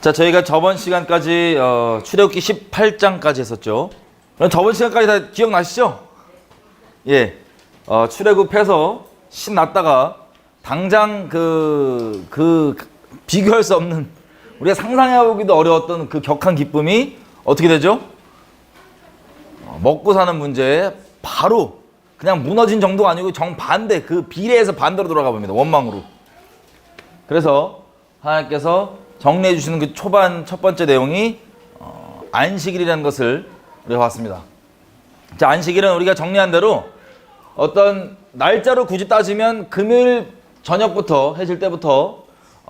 자, 저희가 저번 시간까지 출애굽기 18장까지 했었죠. 그럼 저번 시간까지 다 기억나시죠? 예, 출애굽해서 신났다가 당장 비교할 수 없는, 우리가 상상해보기도 어려웠던 그 격한 기쁨이 어떻게 되죠? 먹고 사는 문제에 바로 그냥 무너진 정도가 아니고 정반대, 그 비례해서 반대로 돌아가 봅니다. 원망으로. 그래서 하나님께서 정리해 주시는 그 초반 첫 번째 내용이 안식일이라는 것을 우리가 봤습니다. 자, 안식일은 우리가 정리한 대로 어떤 날짜로 굳이 따지면 금요일 저녁부터, 해질 때부터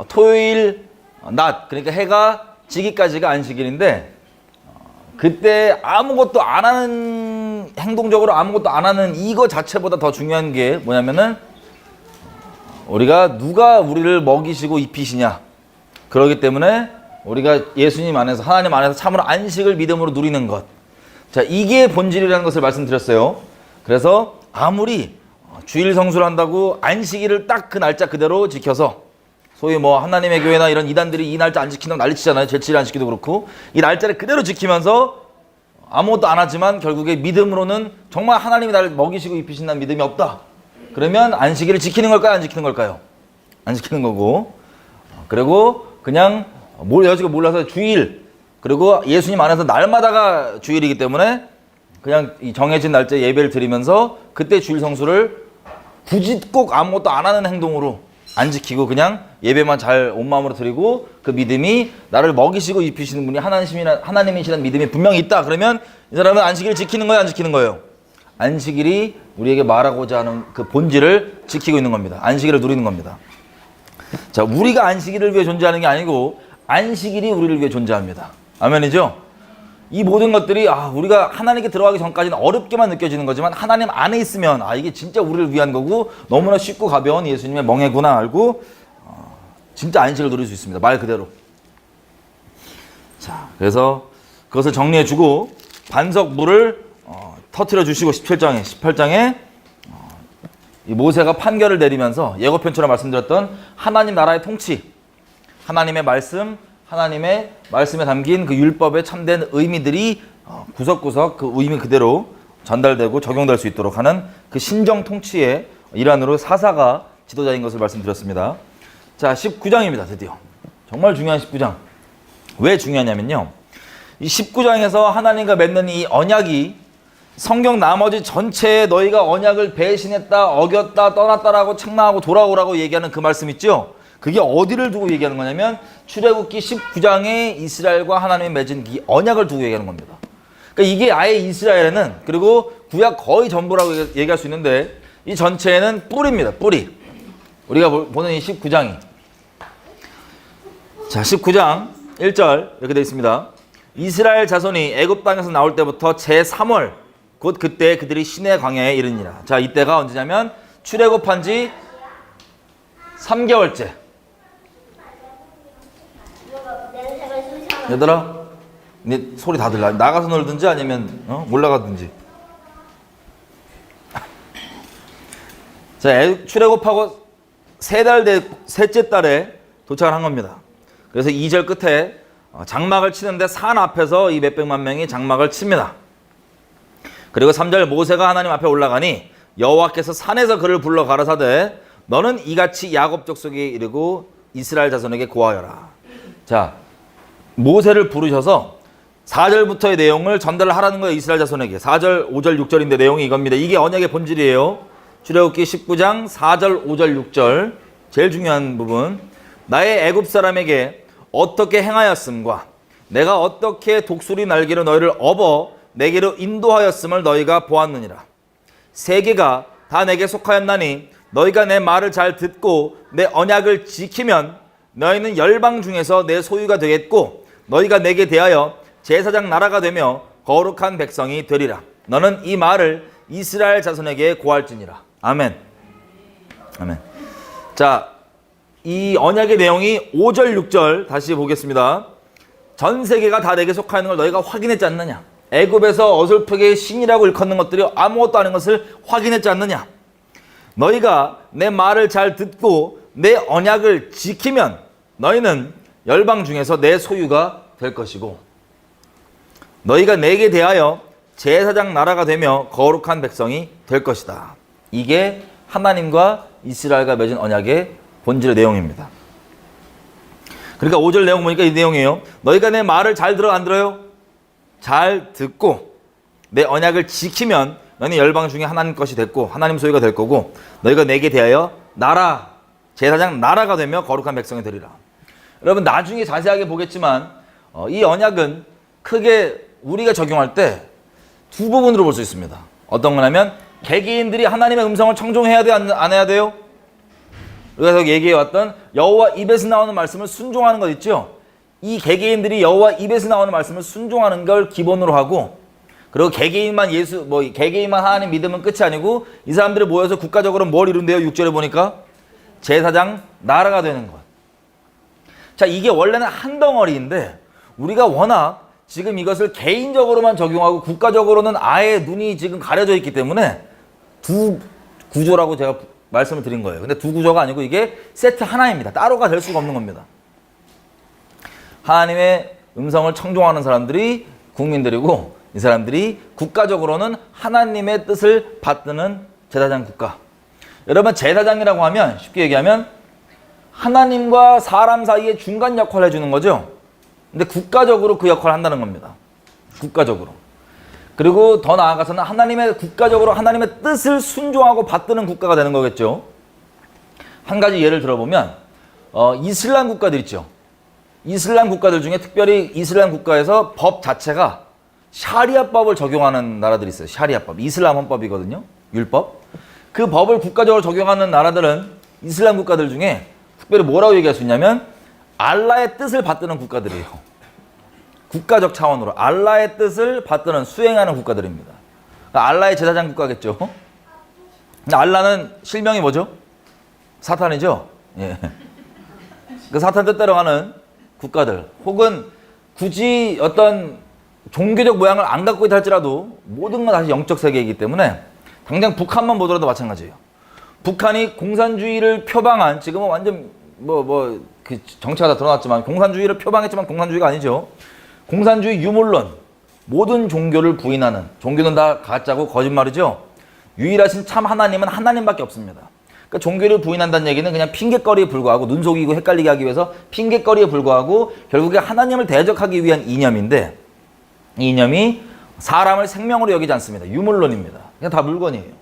토요일 낮, 그러니까 해가 지기까지가 안식일인데, 그때 아무것도 안 하는, 행동적으로 아무것도 안 하는 이거 자체보다 더 중요한 게 뭐냐면은, 우리가 누가 우리를 먹이시고 입히시냐. 그렇기 때문에 우리가 예수님 안에서, 하나님 안에서 참으로 안식을 믿음으로 누리는 것. 자, 이게 본질이라는 것을 말씀드렸어요. 그래서 아무리 주일 성수를 한다고 안식일을 딱 그 날짜 그대로 지켜서, 소위 뭐 하나님의 교회나 이런 이단들이 이 날짜 안 지킨다고 난리치잖아요. 제7일 안 지키도 그렇고. 이 날짜를 그대로 지키면서 아무것도 안 하지만 결국에 믿음으로는 정말 하나님이 나를 먹이시고 입히신다는 믿음이 없다. 그러면 안식일을 지키는 걸까요? 안 지키는 걸까요? 안 지키는 거고. 그리고 그냥 여지가 몰라서 주일, 그리고 예수님 안에서 날마다가 주일이기 때문에 그냥 이 정해진 날짜에 예배를 드리면서 그때 주일 성수를 굳이 꼭 아무것도 안 하는 행동으로 안 지키고 그냥 예배만 잘 온 마음으로 드리고, 그 믿음이 나를 먹이시고 입히시는 분이 하나님이시라는 믿음이 분명히 있다. 그러면 이 사람은 안식일을 지키는 거예요? 안 지키는 거예요? 안식일이 우리에게 말하고자 하는 그 본질을 지키고 있는 겁니다. 안식일을 누리는 겁니다. 자, 우리가 안식일을 위해 존재하는 게 아니고 안식일이 우리를 위해 존재합니다. 아멘이죠? 이 모든 것들이 우리가 하나님께 들어가기 전까지는 어렵게만 느껴지는 거지만, 하나님 안에 있으면 이게 진짜 우리를 위한 거고 너무나 쉽고 가벼운 예수님의 멍에구나 알고 진짜 안식을 누릴 수 있습니다. 말 그대로. 자, 그래서 그것을 정리해주고 반석물을 터뜨려 주시고 17장에 이 모세가 판결을 내리면서 예고편처럼 말씀드렸던 하나님 나라의 통치, 하나님의 말씀, 하나님의 말씀에 담긴 그 율법에 참된 의미들이 구석구석 그 의미 그대로 전달되고 적용될 수 있도록 하는 그 신정 통치의 일환으로 사사가 지도자인 것을 말씀드렸습니다. 자, 19장입니다. 드디어. 정말 중요한 19장. 왜 중요하냐면요, 이 19장에서 하나님과 맺는 이 언약이 성경 나머지 전체에 너희가 언약을 배신했다, 어겼다, 떠났다라고 책망하고 돌아오라고 얘기하는 그 말씀 있죠? 그게 어디를 두고 얘기하는 거냐면 출애굽기 19장에 이스라엘과 하나님이 맺은 이 언약을 두고 얘기하는 겁니다. 그러니까 이게 아예 이스라엘에는, 그리고 구약 거의 전부라고 얘기할 수 있는데, 이 전체에는 뿌리입니다. 뿌리. 우리가 보는 이 19장이. 자, 19장 1절 이렇게 되어 있습니다. 이스라엘 자손이 애굽 땅에서 나올 때부터 제3월 곧 그때 그들이 시내 광야에 이르니라. 자, 이때가 언제냐면 출애굽한 지 3개월째. 얘들아, 네 소리 다 들려. 나가서 놀든지 아니면 올라가든지. 자, 출애굽하고 셋째 달에 도착을 한 겁니다. 그래서 2절 끝에 장막을 치는데 산 앞에서 이 몇백만 명이 장막을 칩니다. 그리고 3절 모세가 하나님 앞에 올라가니 여호와께서 산에서 그를 불러 가라사대 너는 이같이 야곱 족속에 이르고 이스라엘 자손에게 고하여라. 자, 모세를 부르셔서 4절부터의 내용을 전달을 하라는 거예요. 이스라엘 자손에게. 4절, 5절, 6절인데 내용이 이겁니다. 이게 언약의 본질이에요. 출애굽기 19장 4절, 5절, 6절 제일 중요한 부분. 나의 애굽 사람에게 어떻게 행하였음과 내가 어떻게 독수리 날개로 너희를 업어 내게로 인도하였음을 너희가 보았느니라. 세계가 다 내게 속하였나니 너희가 내 말을 잘 듣고 내 언약을 지키면 너희는 열방 중에서 내 소유가 되겠고 너희가 내게 대하여 제사장 나라가 되며 거룩한 백성이 되리라. 너는 이 말을 이스라엘 자손에게 고할지니라. 아멘. 아멘. 자, 이 언약의 내용이 5절, 6절 다시 보겠습니다. 전 세계가 다 내게 속하는 걸 너희가 확인했지 않느냐. 애굽에서 어설프게 신이라고 일컫는 것들이 아무것도 아닌 것을 확인했지 않느냐. 너희가 내 말을 잘 듣고 내 언약을 지키면 너희는 열방 중에서 내 소유가 될 것이고 너희가 내게 대하여 제사장 나라가 되며 거룩한 백성이 될 것이다. 이게 하나님과 이스라엘과 맺은 언약의 본질의 내용입니다. 그러니까 5절 내용 보니까 이 내용이에요. 너희가 내 말을 잘 들어 안 들어요? 잘 듣고 내 언약을 지키면 너희는 열방 중에 하나님 것이 됐고 하나님 소유가 될 거고 너희가 내게 대하여 나라, 제사장 나라가 되며 거룩한 백성이 되리라. 여러분 나중에 자세하게 보겠지만 이 언약은 크게 우리가 적용할 때 두 부분으로 볼 수 있습니다. 어떤 거냐면 개개인들이 하나님의 음성을 청종해야 돼, 안 해야 돼요? 그래서 얘기해왔던 여호와 입에서 나오는 말씀을 순종하는 것 있죠? 이 개개인들이 여호와 입에서 나오는 말씀을 순종하는 걸 기본으로 하고 그리고 개개인만 개개인만 하나님 믿으면 끝이 아니고 이 사람들이 모여서 국가적으로 뭘 이룬대요? 6절에 보니까 제사장 나라가 되는 것. 자, 이게 원래는 한 덩어리인데 우리가 워낙 지금 이것을 개인적으로만 적용하고 국가적으로는 아예 눈이 지금 가려져 있기 때문에 두 구조라고 제가 말씀을 드린 거예요. 근데 두 구조가 아니고 이게 세트 하나입니다. 따로가 될 수가 없는 겁니다. 하나님의 음성을 청종하는 사람들이 국민들이고 이 사람들이 국가적으로는 하나님의 뜻을 받드는 제사장 국가. 여러분 제사장이라고 하면 쉽게 얘기하면 하나님과 사람 사이에 중간 역할을 해주는 거죠. 근데 국가적으로 그 역할을 한다는 겁니다. 국가적으로. 그리고 더 나아가서는 국가적으로 하나님의 뜻을 순종하고 받드는 국가가 되는 거겠죠. 한 가지 예를 들어보면 이슬람 국가들 있죠. 이슬람 국가들 중에 특별히 이슬람 국가에서 법 자체가 샤리아법을 적용하는 나라들이 있어요. 샤리아법. 이슬람 헌법이거든요. 율법. 그 법을 국가적으로 적용하는 나라들은 이슬람 국가들 중에 특별히 뭐라고 얘기할 수 있냐면 알라의 뜻을 받드는 국가들이에요. 국가적 차원으로 알라의 뜻을 받드는 수행하는 국가들입니다. 그러니까 알라의 제사장 국가겠죠. 근데 알라는 실명이 뭐죠? 사탄이죠. 예. 그 사탄 뜻대로 가는 국가들 혹은 굳이 어떤 종교적 모양을 안 갖고 있다 할지라도 모든 건 다시 영적 세계이기 때문에 당장 북한만 보더라도 마찬가지예요. 북한이 공산주의를 표방한 지금은 완전 그 정체가 다 드러났지만 공산주의를 표방했지만 공산주의가 아니죠. 공산주의 유물론 모든 종교를 부인하는 종교는 다 가짜고 거짓말이죠. 유일하신 참 하나님은 하나님밖에 없습니다. 그러니까 종교를 부인한다는 얘기는 그냥 핑계거리에 불과하고 눈 속이고 헷갈리게 하기 위해서 핑계거리에 불과하고 결국에 하나님을 대적하기 위한 이념인데 이 이념이 사람을 생명으로 여기지 않습니다. 유물론입니다. 그냥 다 물건이에요.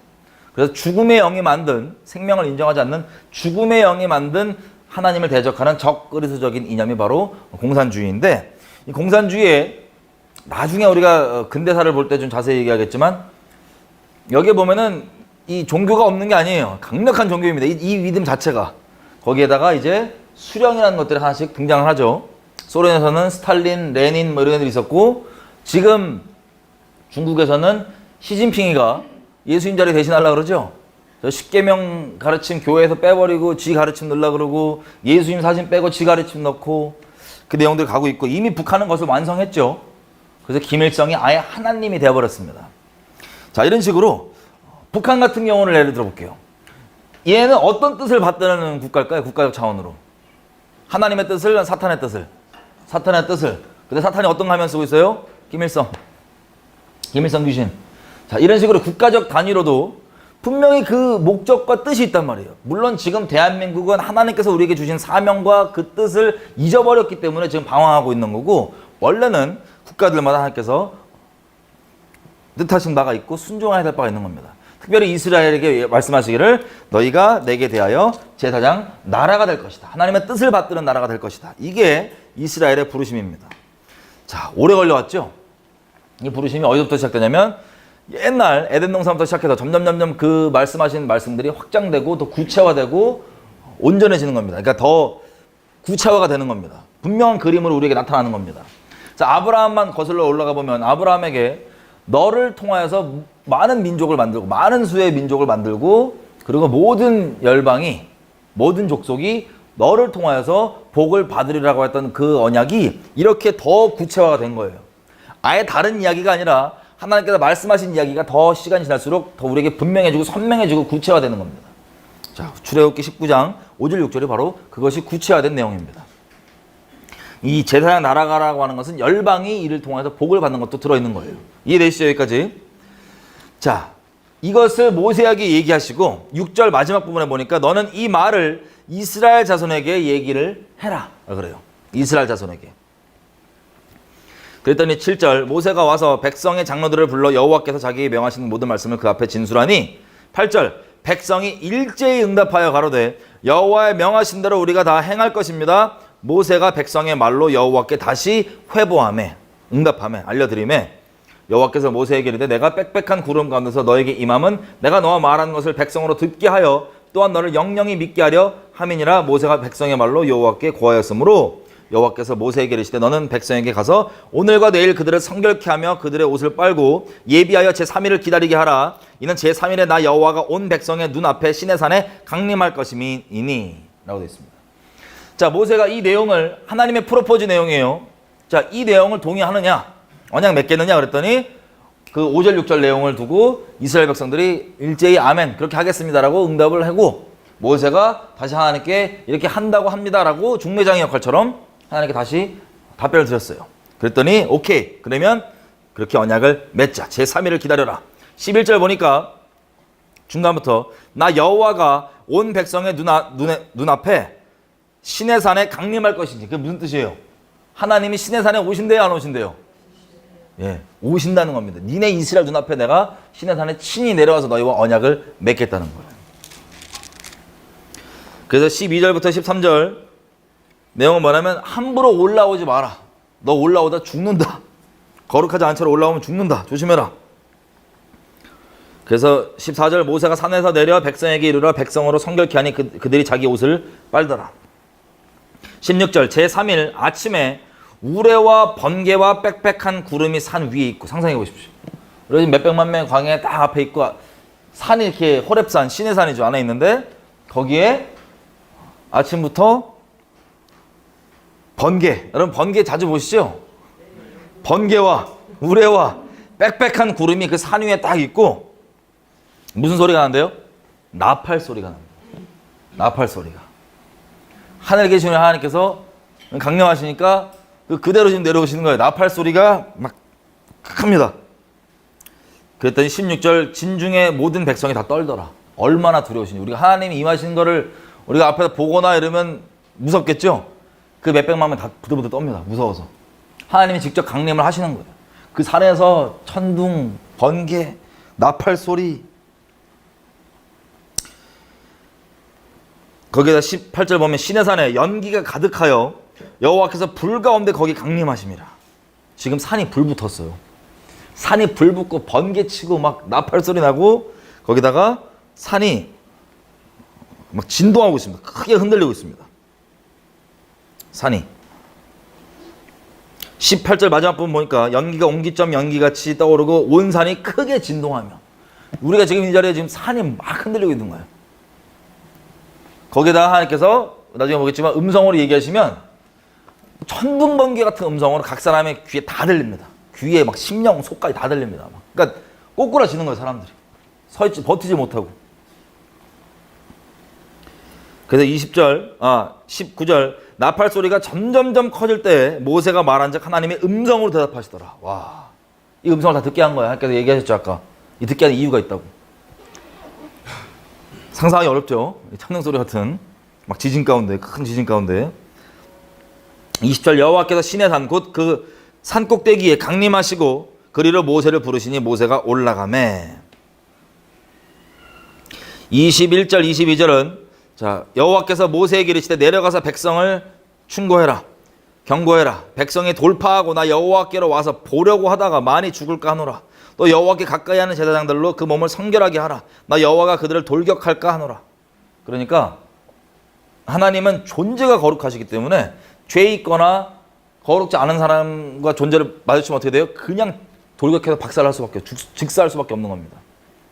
그래서 죽음의 영이 만든 생명을 인정하지 않는 죽음의 영이 만든 하나님을 대적하는 적그리스도적인 이념이 바로 공산주의인데 이 공산주의에 나중에 우리가 근대사를 볼 때 좀 자세히 얘기하겠지만 여기에 보면은 이 종교가 없는 게 아니에요. 강력한 종교입니다. 이 믿음 자체가. 거기에다가 이제 수령이라는 것들이 하나씩 등장을 하죠. 소련에서는 스탈린, 레닌 이런 애들이 있었고 지금 중국에서는 시진핑이가 예수님 자리 대신하려고 그러죠. 십계명 가르침 교회에서 빼버리고 지 가르침 넣으려고 그러고 예수님 사진 빼고 지 가르침 넣고 그 내용들 가고 있고 이미 북한은 것을 완성했죠. 그래서 김일성이 아예 하나님이 되어버렸습니다. 자, 이런 식으로 북한 같은 경우를 예를 들어볼게요. 얘는 어떤 뜻을 받드는 국가일까요? 국가적 차원으로. 하나님의 뜻을, 사탄의 뜻을. 사탄의 뜻을. 근데 사탄이 어떤 가면 쓰고 있어요? 김일성 귀신. 자, 이런 식으로 국가적 단위로도 분명히 그 목적과 뜻이 있단 말이에요. 물론 지금 대한민국은 하나님께서 우리에게 주신 사명과 그 뜻을 잊어버렸기 때문에 지금 방황하고 있는 거고 원래는 국가들마다 하나님께서 뜻하신 바가 있고 순종해야 될 바가 있는 겁니다. 특별히 이스라엘에게 말씀하시기를 너희가 내게 대하여 제사장 나라가 될 것이다. 하나님의 뜻을 받드는 나라가 될 것이다. 이게 이스라엘의 부르심입니다. 자, 오래 걸려왔죠? 이 부르심이 어디서부터 시작되냐면 옛날 에덴 동산부터 시작해서 점점 그 말씀하신 말씀들이 확장되고 더 구체화되고 온전해지는 겁니다. 그러니까 더 구체화가 되는 겁니다. 분명한 그림으로 우리에게 나타나는 겁니다. 자, 아브라함만 거슬러 올라가 보면 아브라함에게 너를 통하여서 많은 민족을 만들고 많은 수의 민족을 만들고 그리고 모든 열방이 모든 족속이 너를 통하여서 복을 받으리라고 했던 그 언약이 이렇게 더 구체화가 된 거예요. 아예 다른 이야기가 아니라 하나님께서 말씀하신 이야기가 더 시간이 지날수록 더 우리에게 분명해지고 선명해지고 구체화되는 겁니다. 자, 출애굽기 19장 5절 6절이 바로 그것이 구체화된 내용입니다. 이 제사장 날아가라고 하는 것은 열방이 이를 통해서 복을 받는 것도 들어있는 거예요. 이해되시죠? 여기까지. 자, 이것을 모세에게 얘기하시고 6절 마지막 부분에 보니까 너는 이 말을 이스라엘 자손에게 얘기를 해라. 그래요. 이스라엘 자손에게. 그랬더니 7절 모세가 와서 백성의 장로들을 불러 여호와께서 자기에게 명하시는 모든 말씀을 그 앞에 진술하니 8절 백성이 일제히 응답하여 가로되 여호와의 명하신 대로 우리가 다 행할 것입니다. 모세가 백성의 말로 여호와께 다시 회보하매 응답하매 알려드리매 여호와께서 모세에게 이르되 내가 빽빽한 구름 가운데서 너에게 임함은 내가 너와 말하는 것을 백성으로 듣게 하여 또한 너를 영영히 믿게 하려 함이니라. 모세가 백성의 말로 여호와께 고하였으므로 여호와께서 모세에게 이르시되 너는 백성에게 가서 오늘과 내일 그들을 성결케 하며 그들의 옷을 빨고 예비하여 제3일을 기다리게 하라. 이는 제3일에 나 여호와가 온 백성의 눈앞에 시내산에 강림할 것임이니 라고 되어 있습니다. 자, 모세가 이 내용을 하나님의 프로포즈 내용이에요. 자, 이 내용을 동의하느냐 언약 맺겠느냐 그랬더니 그 5절 6절 내용을 두고 이스라엘 백성들이 일제히 아멘 그렇게 하겠습니다라고 응답을 하고 모세가 다시 하나님께 이렇게 한다고 합니다라고 중매장의 역할처럼 하나님께 다시 답변을 드렸어요. 그랬더니 오케이 그러면 그렇게 언약을 맺자. 제3일을 기다려라. 11절 보니까 중간부터 나 여호와가 온 백성의 눈앞에 시내산에 강림할 것인지 그게 무슨 뜻이에요? 하나님이 시내산에 오신대요 안 오신대요? 예, 오신다는 겁니다. 니네 이스라엘 눈앞에 내가 시내산에 친히 내려와서 너희와 언약을 맺겠다는 거예요. 그래서 12절부터 13절 내용은 뭐냐면 함부로 올라오지 마라. 너 올라오다 죽는다. 거룩하지 않은 채로 올라오면 죽는다. 조심해라. 그래서 14절 모세가 산에서 내려 백성에게 이르러 백성으로 성결케 하니 그들이 자기 옷을 빨더라. 16절 제3일 아침에 우레와 번개와 빽빽한 구름이 산 위에 있고 상상해 보십시오. 그래서 몇백만 명의 광야에 딱 앞에 있고 산이 이렇게 호렙산 시내산이죠. 안에 있는데 거기에 아침부터 번개, 여러분 번개 자주 보시죠? 번개와 우레와 빽빽한 구름이 그 산 위에 딱 있고 무슨 소리가 나는데요? 나팔 소리가 납니다. 나팔 소리가. 하늘에 계시는 하나님께서 강림하시니까 그대로 지금 내려오시는 거예요. 나팔 소리가 막 큽니다. 그랬더니 16절 진중에 모든 백성이 다 떨더라. 얼마나 두려우신지. 우리가 하나님이 임하시는 거를 우리가 앞에서 보거나 이러면 무섭겠죠? 그 몇백만 명 다 부들부들 떱니다. 무서워서. 하나님이 직접 강림을 하시는 거예요. 그 산에서 천둥, 번개, 나팔 소리. 거기에다 18절 보면 시내산에 연기가 가득하여 여호와께서 불 가운데 거기 강림하심이라. 지금 산이 불 붙었어요. 산이 불 붙고 번개 치고 막 나팔 소리 나고 거기다가 산이 막 진동하고 있습니다. 크게 흔들리고 있습니다. 산이. 18절 마지막 부분 보니까 연기가 옹기점 연기같이 떠오르고 온 산이 크게 진동하며 우리가 지금 이 자리에 지금 산이 막 흔들리고 있는 거예요. 거기에다 하나님께서 나중에 보겠지만 음성으로 얘기하시면 천둥 번개 같은 음성으로 각 사람의 귀에 다 들립니다. 귀에 막 심령 속까지 다 들립니다. 그러니까 꼬꾸라지는 거예요. 사람들이. 서있지 버티지 못하고. 그래서 19절 나팔 소리가 점점점 커질 때 모세가 말한 즉 하나님의 음성으로 대답하시더라. 와, 이 음성을 다 듣게 한 거야. 하나님께서 얘기하셨죠 아까. 이 듣게 하는 이유가 있다고. 상상하기 어렵죠. 천둥 소리 같은 막 지진 가운데 큰 지진 가운데. 20절 여호와께서 시내산 곧 그 산 꼭대기에 강림하시고 그리로 모세를 부르시니 모세가 올라가매. 21절 22절은 자, 여호와께서 모세에게 이르시되 내려가서 백성을 충고해라. 경고해라. 백성이 돌파하고 나 여호와께로 와서 보려고 하다가 많이 죽을까 하노라. 또 여호와께 가까이 하는 제사장들로 그 몸을 성결하게 하라. 나 여호와가 그들을 돌격할까 하노라. 그러니까 하나님은 존재가 거룩하시기 때문에 죄 있거나 거룩지 않은 사람과 존재를 마주치면 어떻게 돼요? 그냥 돌격해서 박살할 수밖에, 직사할 수밖에 없는 겁니다.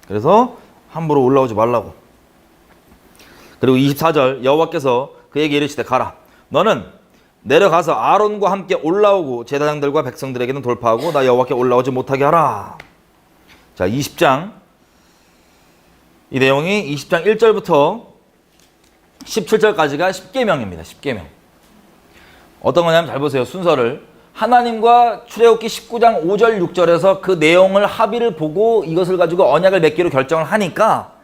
그래서 함부로 올라오지 말라고. 그리고 24절 여호와께서 그에게 이르시되 가라. 너는 내려가서 아론과 함께 올라오고 제사장들과 백성들에게는 돌파하고 나 여호와께 올라오지 못하게 하라. 자, 20장 이 내용이 20장 1절부터 17절까지가 10계명입니다. 10계명. 어떤 거냐면 잘 보세요. 순서를. 하나님과 출애굽기 19장 5절 6절에서 그 내용을 합의를 보고 이것을 가지고 언약을 맺기로 결정을 하니까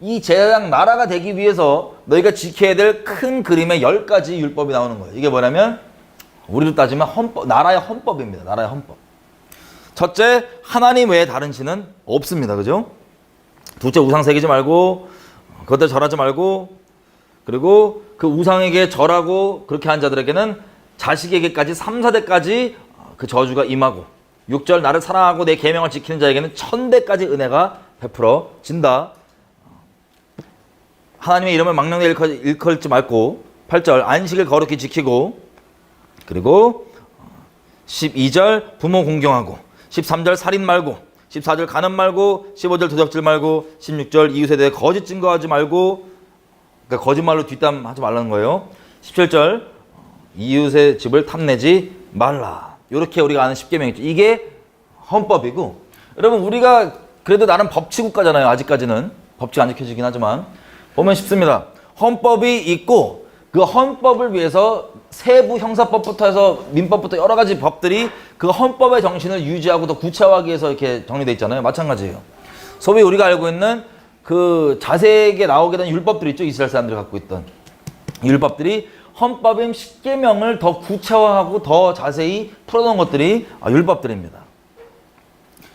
이 제사장 나라가 되기 위해서 너희가 지켜야 될 큰 그림의 10가지 율법이 나오는 거예요. 이게 뭐냐면 우리로 따지면 헌법, 나라의 헌법입니다. 나라의 헌법. 첫째, 하나님 외에 다른 신은 없습니다. 그죠? 둘째, 우상 새기지 말고 그것들 절하지 말고, 그리고 그 우상에게 절하고 그렇게 한 자들에게는 자식에게까지 3, 4대까지 그 저주가 임하고, 6절 나를 사랑하고 내 계명을 지키는 자에게는 1000대까지 은혜가 베풀어진다. 하나님의 이름을 망령되이 일컬지 말고, 8절 안식을 거룩히 지키고, 그리고 12절 부모 공경하고, 13절 살인 말고, 14절 간음 말고, 15절 도적질 말고, 16절 이웃에 대해 거짓 증거하지 말고, 그러니까 거짓말로 뒷담하지 말라는 거예요. 17절 이웃의 집을 탐내지 말라. 이렇게 우리가 아는 10계명이죠. 이게 헌법이고, 여러분 우리가 그래도 나름 법치국가잖아요. 아직까지는 법칙 안 지켜지긴 하지만 보면 쉽습니다. 헌법이 있고 그 헌법을 위해서 세부 형사법부터 해서 민법부터 여러 가지 법들이 그 헌법의 정신을 유지하고 더 구체화하기 위해서 이렇게 정리되어 있잖아요. 마찬가지예요. 소위 우리가 알고 있는 그 자세하게 나오게 된 율법들이 있죠. 이스라엘 사람들이 갖고 있던 율법들이 헌법인 10계명을 더 구체화하고 더 자세히 풀어놓은 것들이 율법들입니다.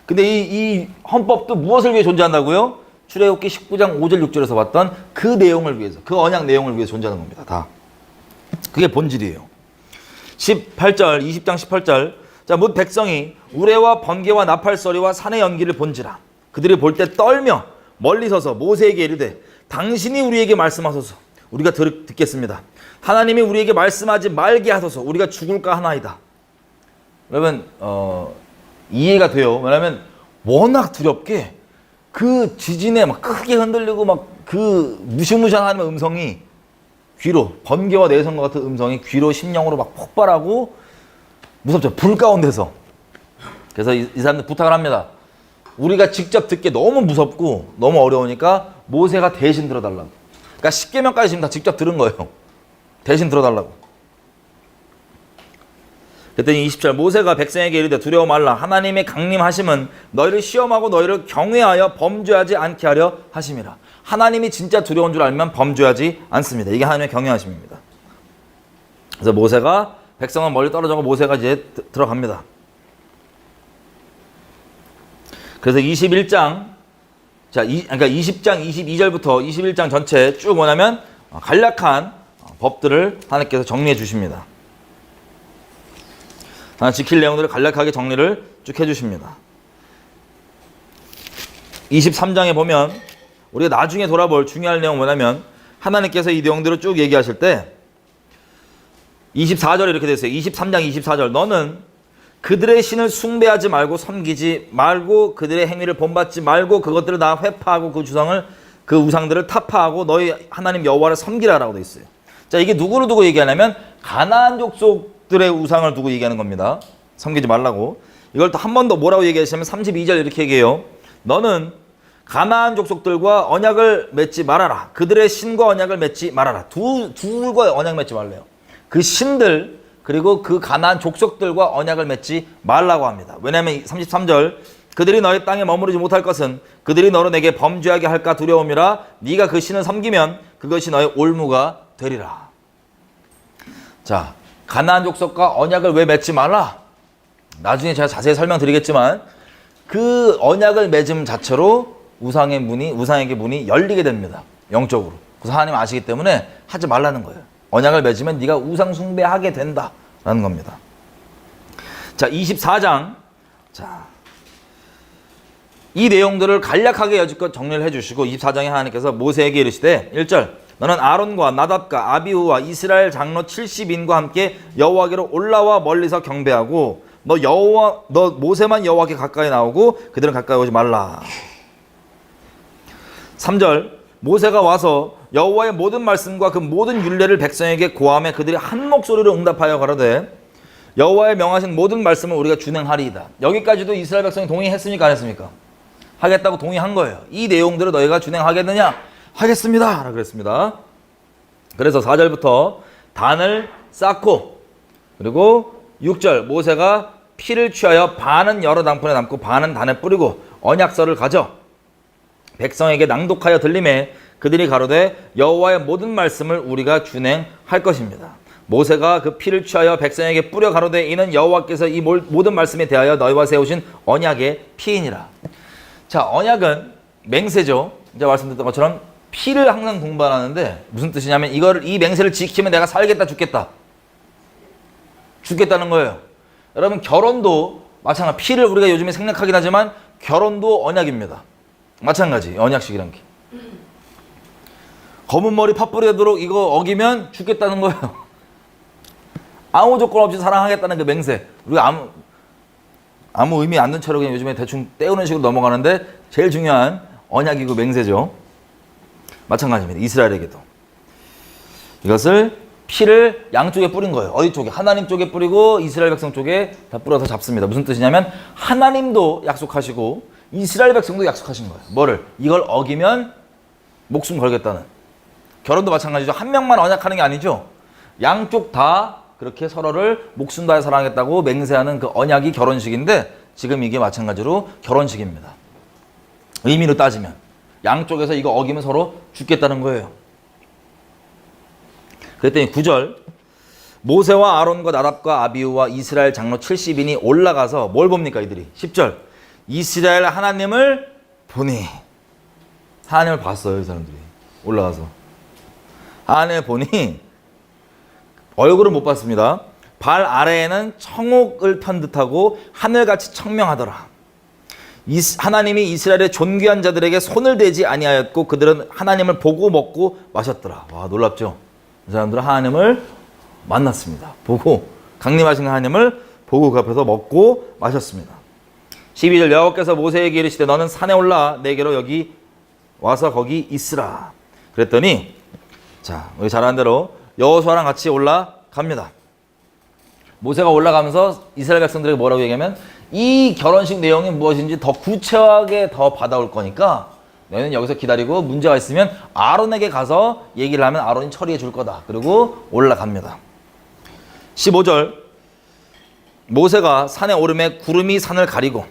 근데 이 헌법도 무엇을 위해 존재한다고요? 출애굽기 19장 5절 6절에서 봤던 그 내용을 위해서, 그 언약 내용을 위해서 존재하는 겁니다. 다. 그게 본질이에요. 18절, 20장 18절. 자, 뭇 백성이 우레와 번개와 나팔소리와 산의 연기를 본지라. 그들이 볼 때 떨며 멀리 서서 모세에게 이르되 당신이 우리에게 말씀하소서. 우리가 듣겠습니다. 하나님이 우리에게 말씀하지 말게 하소서. 우리가 죽을까 하나이다. 여러분 이해가 돼요. 왜냐하면 워낙 두렵게 그 지진에 막 크게 흔들리고 막 그 무시무시한 하나님의 음성이 귀로, 번개와 내성과 같은 음성이 귀로 심령으로 막 폭발하고 무섭죠. 불 가운데서. 그래서 이 사람들 부탁을 합니다. 우리가 직접 듣기 너무 무섭고 너무 어려우니까 모세가 대신 들어달라고. 그러니까 10계명까지 지금 다 직접 들은 거예요. 대신 들어달라고. 그랬더니 20절 모세가 백성에게 이르되 두려워 말라. 하나님의 강림하심은 너희를 시험하고 너희를 경외하여 범죄하지 않게 하려 하심이라. 하나님이 진짜 두려운 줄 알면 범죄하지 않습니다. 이게 하나님의 경외하심입니다. 그래서 모세가, 백성은 멀리 떨어져서 모세가 이제 들어갑니다. 그래서 21장, 그러니까 20장 22절부터 21장 전체 쭉 뭐냐면 간략한 법들을 하나님께서 정리해 주십니다. 지킬 내용들을 간략하게 정리를 쭉 해주십니다. 23장에 보면 우리가 나중에 돌아볼 중요한 내용은 뭐냐면 하나님께서 이 내용들을 쭉 얘기하실 때 24절에 이렇게 되어 있어요. 23장 24절 너는 그들의 신을 숭배하지 말고 섬기지 말고 그들의 행위를 본받지 말고 그것들을 다 회파하고 그 주상을, 그 우상들을 타파하고 너희 하나님 여호와를 섬기라라고 되어 있어요. 자, 이게 누구를 두고 얘기하냐면 가나안 족속들의 우상을 두고 얘기하는 겁니다. 섬기지 말라고. 이걸 또 한 번 더 뭐라고 얘기하시냐면 32절 이렇게 얘기해요. 너는 가나안 족속들과 언약을 맺지 말아라. 그들의 신과 언약을 맺지 말아라. 둘과 언약 맺지 말래요. 그 신들 그리고 그 가나안 족속들과 언약을 맺지 말라고 합니다. 왜냐하면 33절 그들이 너의 땅에 머무르지 못할 것은 그들이 너로 내게 범죄하게 할까 두려움이라. 네가 그 신을 섬기면 그것이 너의 올무가 되리라. 자, 가나안 족속과 언약을 왜 맺지 말라? 나중에 제가 자세히 설명드리겠지만 그 언약을 맺음 자체로 우상에게 문이 열리게 됩니다. 영적으로. 그래서 하나님 아시기 때문에 하지 말라는 거예요. 언약을 맺으면 네가 우상 숭배하게 된다라는 겁니다. 자, 24장. 자, 이 내용들을 간략하게 여지껏 정리를 해주시고 24장에 하나님께서 모세에게 이르시되 1절 너는 아론과 나답과 아비후와 이스라엘 장로 70인과 함께 여호와께로 올라와 멀리서 경배하고 너 모세만 여호와께 가까이 나오고 그들은 가까이 오지 말라. 3절 모세가 와서 여호와의 모든 말씀과 그 모든 율례를 백성에게 고하며 그들이 한 목소리로 응답하여 가로되 여호와의 명하신 모든 말씀을 우리가 준행하리이다. 여기까지도 이스라엘 백성이 동의했습니까? 안 했습니까? 하겠다고 동의한 거예요. 이 내용들을 너희가 준행하겠느냐? 하겠습니다 라고 그랬습니다. 그래서 4절부터 단을 쌓고 그리고 6절 모세가 피를 취하여 반은 여러 당분에 담고 반은 단에 뿌리고 언약서를 가져 백성에게 낭독하여 들림에 그들이 가로되 여호와의 모든 말씀을 우리가 준행할 것입니다. 모세가 그 피를 취하여 백성에게 뿌려 가로되 이는 여호와께서 이 모든 말씀에 대하여 너희와 세우신 언약의 피이니라. 자, 언약은 맹세죠. 이제 말씀드렸던 것처럼 피를 항상 동반하는데 무슨 뜻이냐면 이 맹세를 지키면 내가 살겠다 죽겠다는 거예요. 여러분 결혼도 마찬가지. 피를 우리가 요즘에 생략하긴 하지만 결혼도 언약입니다. 마찬가지. 언약식이란 게. 검은 머리 팥불이 되도록 이거 어기면 죽겠다는 거예요. 아무 조건 없이 사랑하겠다는 그 맹세. 우리가 아무 의미 안 든 채로 그냥 요즘에 대충 때우는 식으로 넘어가는데 제일 중요한 언약이고 맹세죠. 마찬가지입니다. 이스라엘에게도. 이것을 피를 양쪽에 뿌린 거예요. 어디 쪽에? 하나님 쪽에 뿌리고 이스라엘 백성 쪽에 다 뿌려서 잡습니다. 무슨 뜻이냐면 하나님도 약속하시고 이스라엘 백성도 약속하신 거예요. 뭐를? 이걸 어기면 목숨 걸겠다는. 결혼도 마찬가지죠. 한 명만 언약하는 게 아니죠. 양쪽 다 그렇게 서로를 목숨 다해 사랑하겠다고 맹세하는 그 언약이 결혼식인데 지금 이게 마찬가지로 결혼식입니다. 의미로 따지면 양쪽에서 이거 어기면 서로 죽겠다는 거예요. 그랬더니 9절 모세와 아론과 나답과 아비후와 이스라엘 장로 70인이 올라가서 뭘 봅니까 이들이? 10절 이스라엘 하나님을 보니. 하나님을 봤어요 이 사람들이. 올라가서 하나님을 보니 얼굴은 못 봤습니다. 발 아래에는 청옥을 편 듯하고 하늘같이 청명하더라. 하나님이 이스라엘의 존귀한 자들에게 손을 대지 아니하였고 그들은 하나님을 보고 먹고 마셨더라. 와, 놀랍죠? 이 사람들은 하나님을 만났습니다. 보고 강림하신 하나님을 보고 그 앞에서 먹고 마셨습니다. 12절 여호와께서 모세에게 이르시되 너는 산에 올라 내게로 여기 와서 거기 있으라. 그랬더니 자, 우리 잘하는 대로 여호수아랑 같이 올라갑니다. 모세가 올라가면서 이스라엘 백성들에게 뭐라고 얘기하면 이 결혼식 내용이 무엇인지 더 구체하게 더 받아올 거니까 너희는 여기서 기다리고 문제가 있으면 아론에게 가서 얘기를 하면 아론이 처리해 줄 거다. 그리고 올라갑니다. 15절 모세가 산에 오르매 구름이 산을 가리고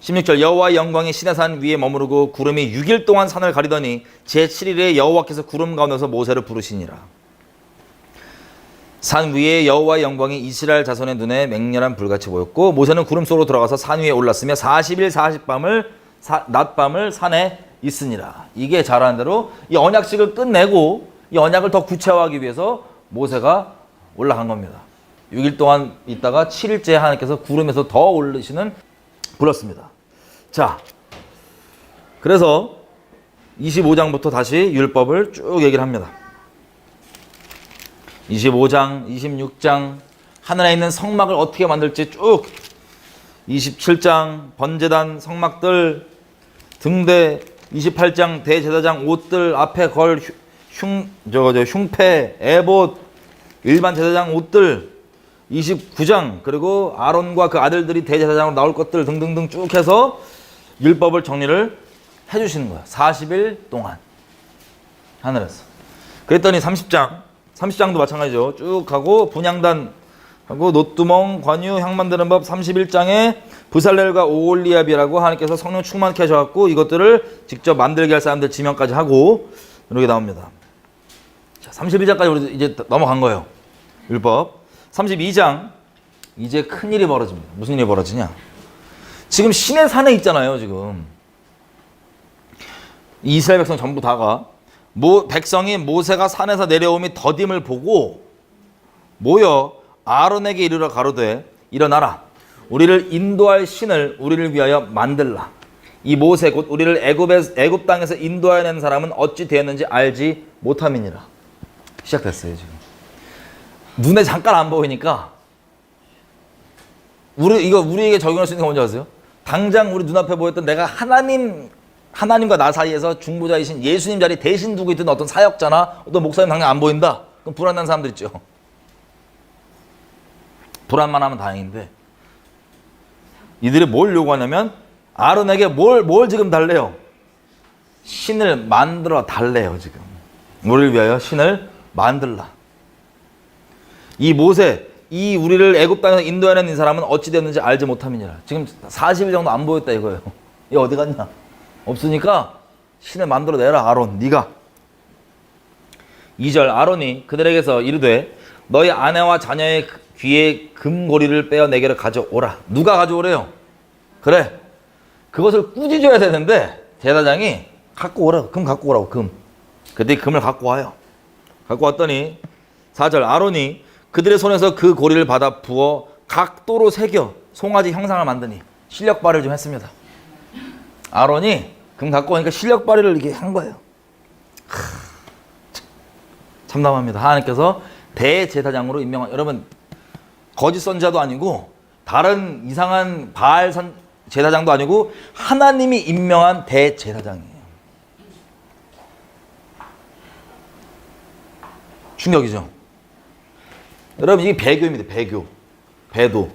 16절 여호와의 영광이 시내산 위에 머무르고 구름이 6일 동안 산을 가리더니 제7일에 여호와께서 구름 가운데서 모세를 부르시니라. 산 위에 여호와의 영광이 이스라엘 자손의 눈에 맹렬한 불같이 보였고 모세는 구름 속으로 들어가서 산 위에 올랐으며 40일 40밤을 낮밤을 산에 있으니라. 이게 잘하는 대로 이 언약식을 끝내고 이 언약을 더 구체화하기 위해서 모세가 올라간 겁니다. 6일 동안 있다가 7일째 하나님께서 구름에서 더 올리시는 불렀습니다. 자, 그래서 25장부터 다시 율법을 쭉 얘기를 합니다. 25장, 26장 하늘에 있는 성막을 어떻게 만들지 쭉 27장 번제단 성막들 등대 28장 대제사장 옷들 앞에 걸 흉패 에봇 일반 제사장 옷들 29장 그리고 아론과 그 아들들이 대제사장으로 나올 것들 등등등 쭉 해서 율법을 정리를 해주시는 거야. 40일 동안 하늘에서. 그랬더니 30장도 마찬가지죠. 쭉 하고 분향단 하고 노뚜멍 관유 향 만드는 법 31장에 브살렐과 오홀리압이라고 하나님께서 성령 충만케 하셔갖고 이것들을 직접 만들게 할 사람들 지명까지 하고 이렇게 나옵니다. 자, 31장까지 우리 이제 넘어간 거예요. 율법. 32장 이제 큰일이 벌어집니다. 무슨 일이 벌어지냐? 지금 시내 산에 있잖아요. 지금 이스라엘 백성 전부 다가 백성이 모세가 산에서 내려오미 더딤을 보고 모여 아론에게 이르러 가로되 일어나라 우리를 인도할 신을 우리를 위하여 만들라. 이 모세 곧 우리를 애굽 땅에서 인도하여 낸 사람은 어찌 되었는지 알지 못함이니라. 시작됐어요. 지금 눈에 잠깐 안 보이니까 우리에게 적용할 수 있는 건 뭔지 아세요? 당장 우리 눈앞에 보였던 내가 하나님과 나 사이에서 중보자이신 예수님 자리 대신 두고 있던 어떤 사역자나 어떤 목사님 당장 안 보인다. 그럼 불안한 사람들 있죠. 불안만 하면 다행인데 이들이 뭘 요구하냐면 아론에게 뭘 지금 달래요? 신을 만들어 달래요. 지금 우리를 위하여 신을 만들라. 이 모세 이 우리를 애굽 땅에서 인도해낸 이 사람은 어찌 됐는지 알지 못함이니라. 지금 40일 정도 안 보였다 이거예요. 얘 어디 갔냐? 없으니까 신을 만들어내라 아론 네가. 2절 아론이 그들에게서 이르되 너희 아내와 자녀의 귀에 금고리를 빼어 내게로 가져오라. 누가 가져오래요? 그래 그것을 꾸짖어야 되는데 제사장이 갖고 오라고 금 갖고 오라고 금. 그들이 금을 갖고 와요. 갖고 왔더니 4절 아론이 그들의 손에서 그 고리를 받아 부어 각도로 새겨 송아지 형상을 만드니 실력 발휘를 좀 했습니다. 아론이 금 갖고 오니까 실력 발휘를 이렇게 한 거예요. 참담합니다. 하나님께서 대제사장으로 임명한, 여러분 거짓 선지자도 아니고 다른 이상한 바알 제사장도 아니고 하나님이 임명한 대제사장이에요. 충격이죠. 여러분 이게 배교입니다. 배도.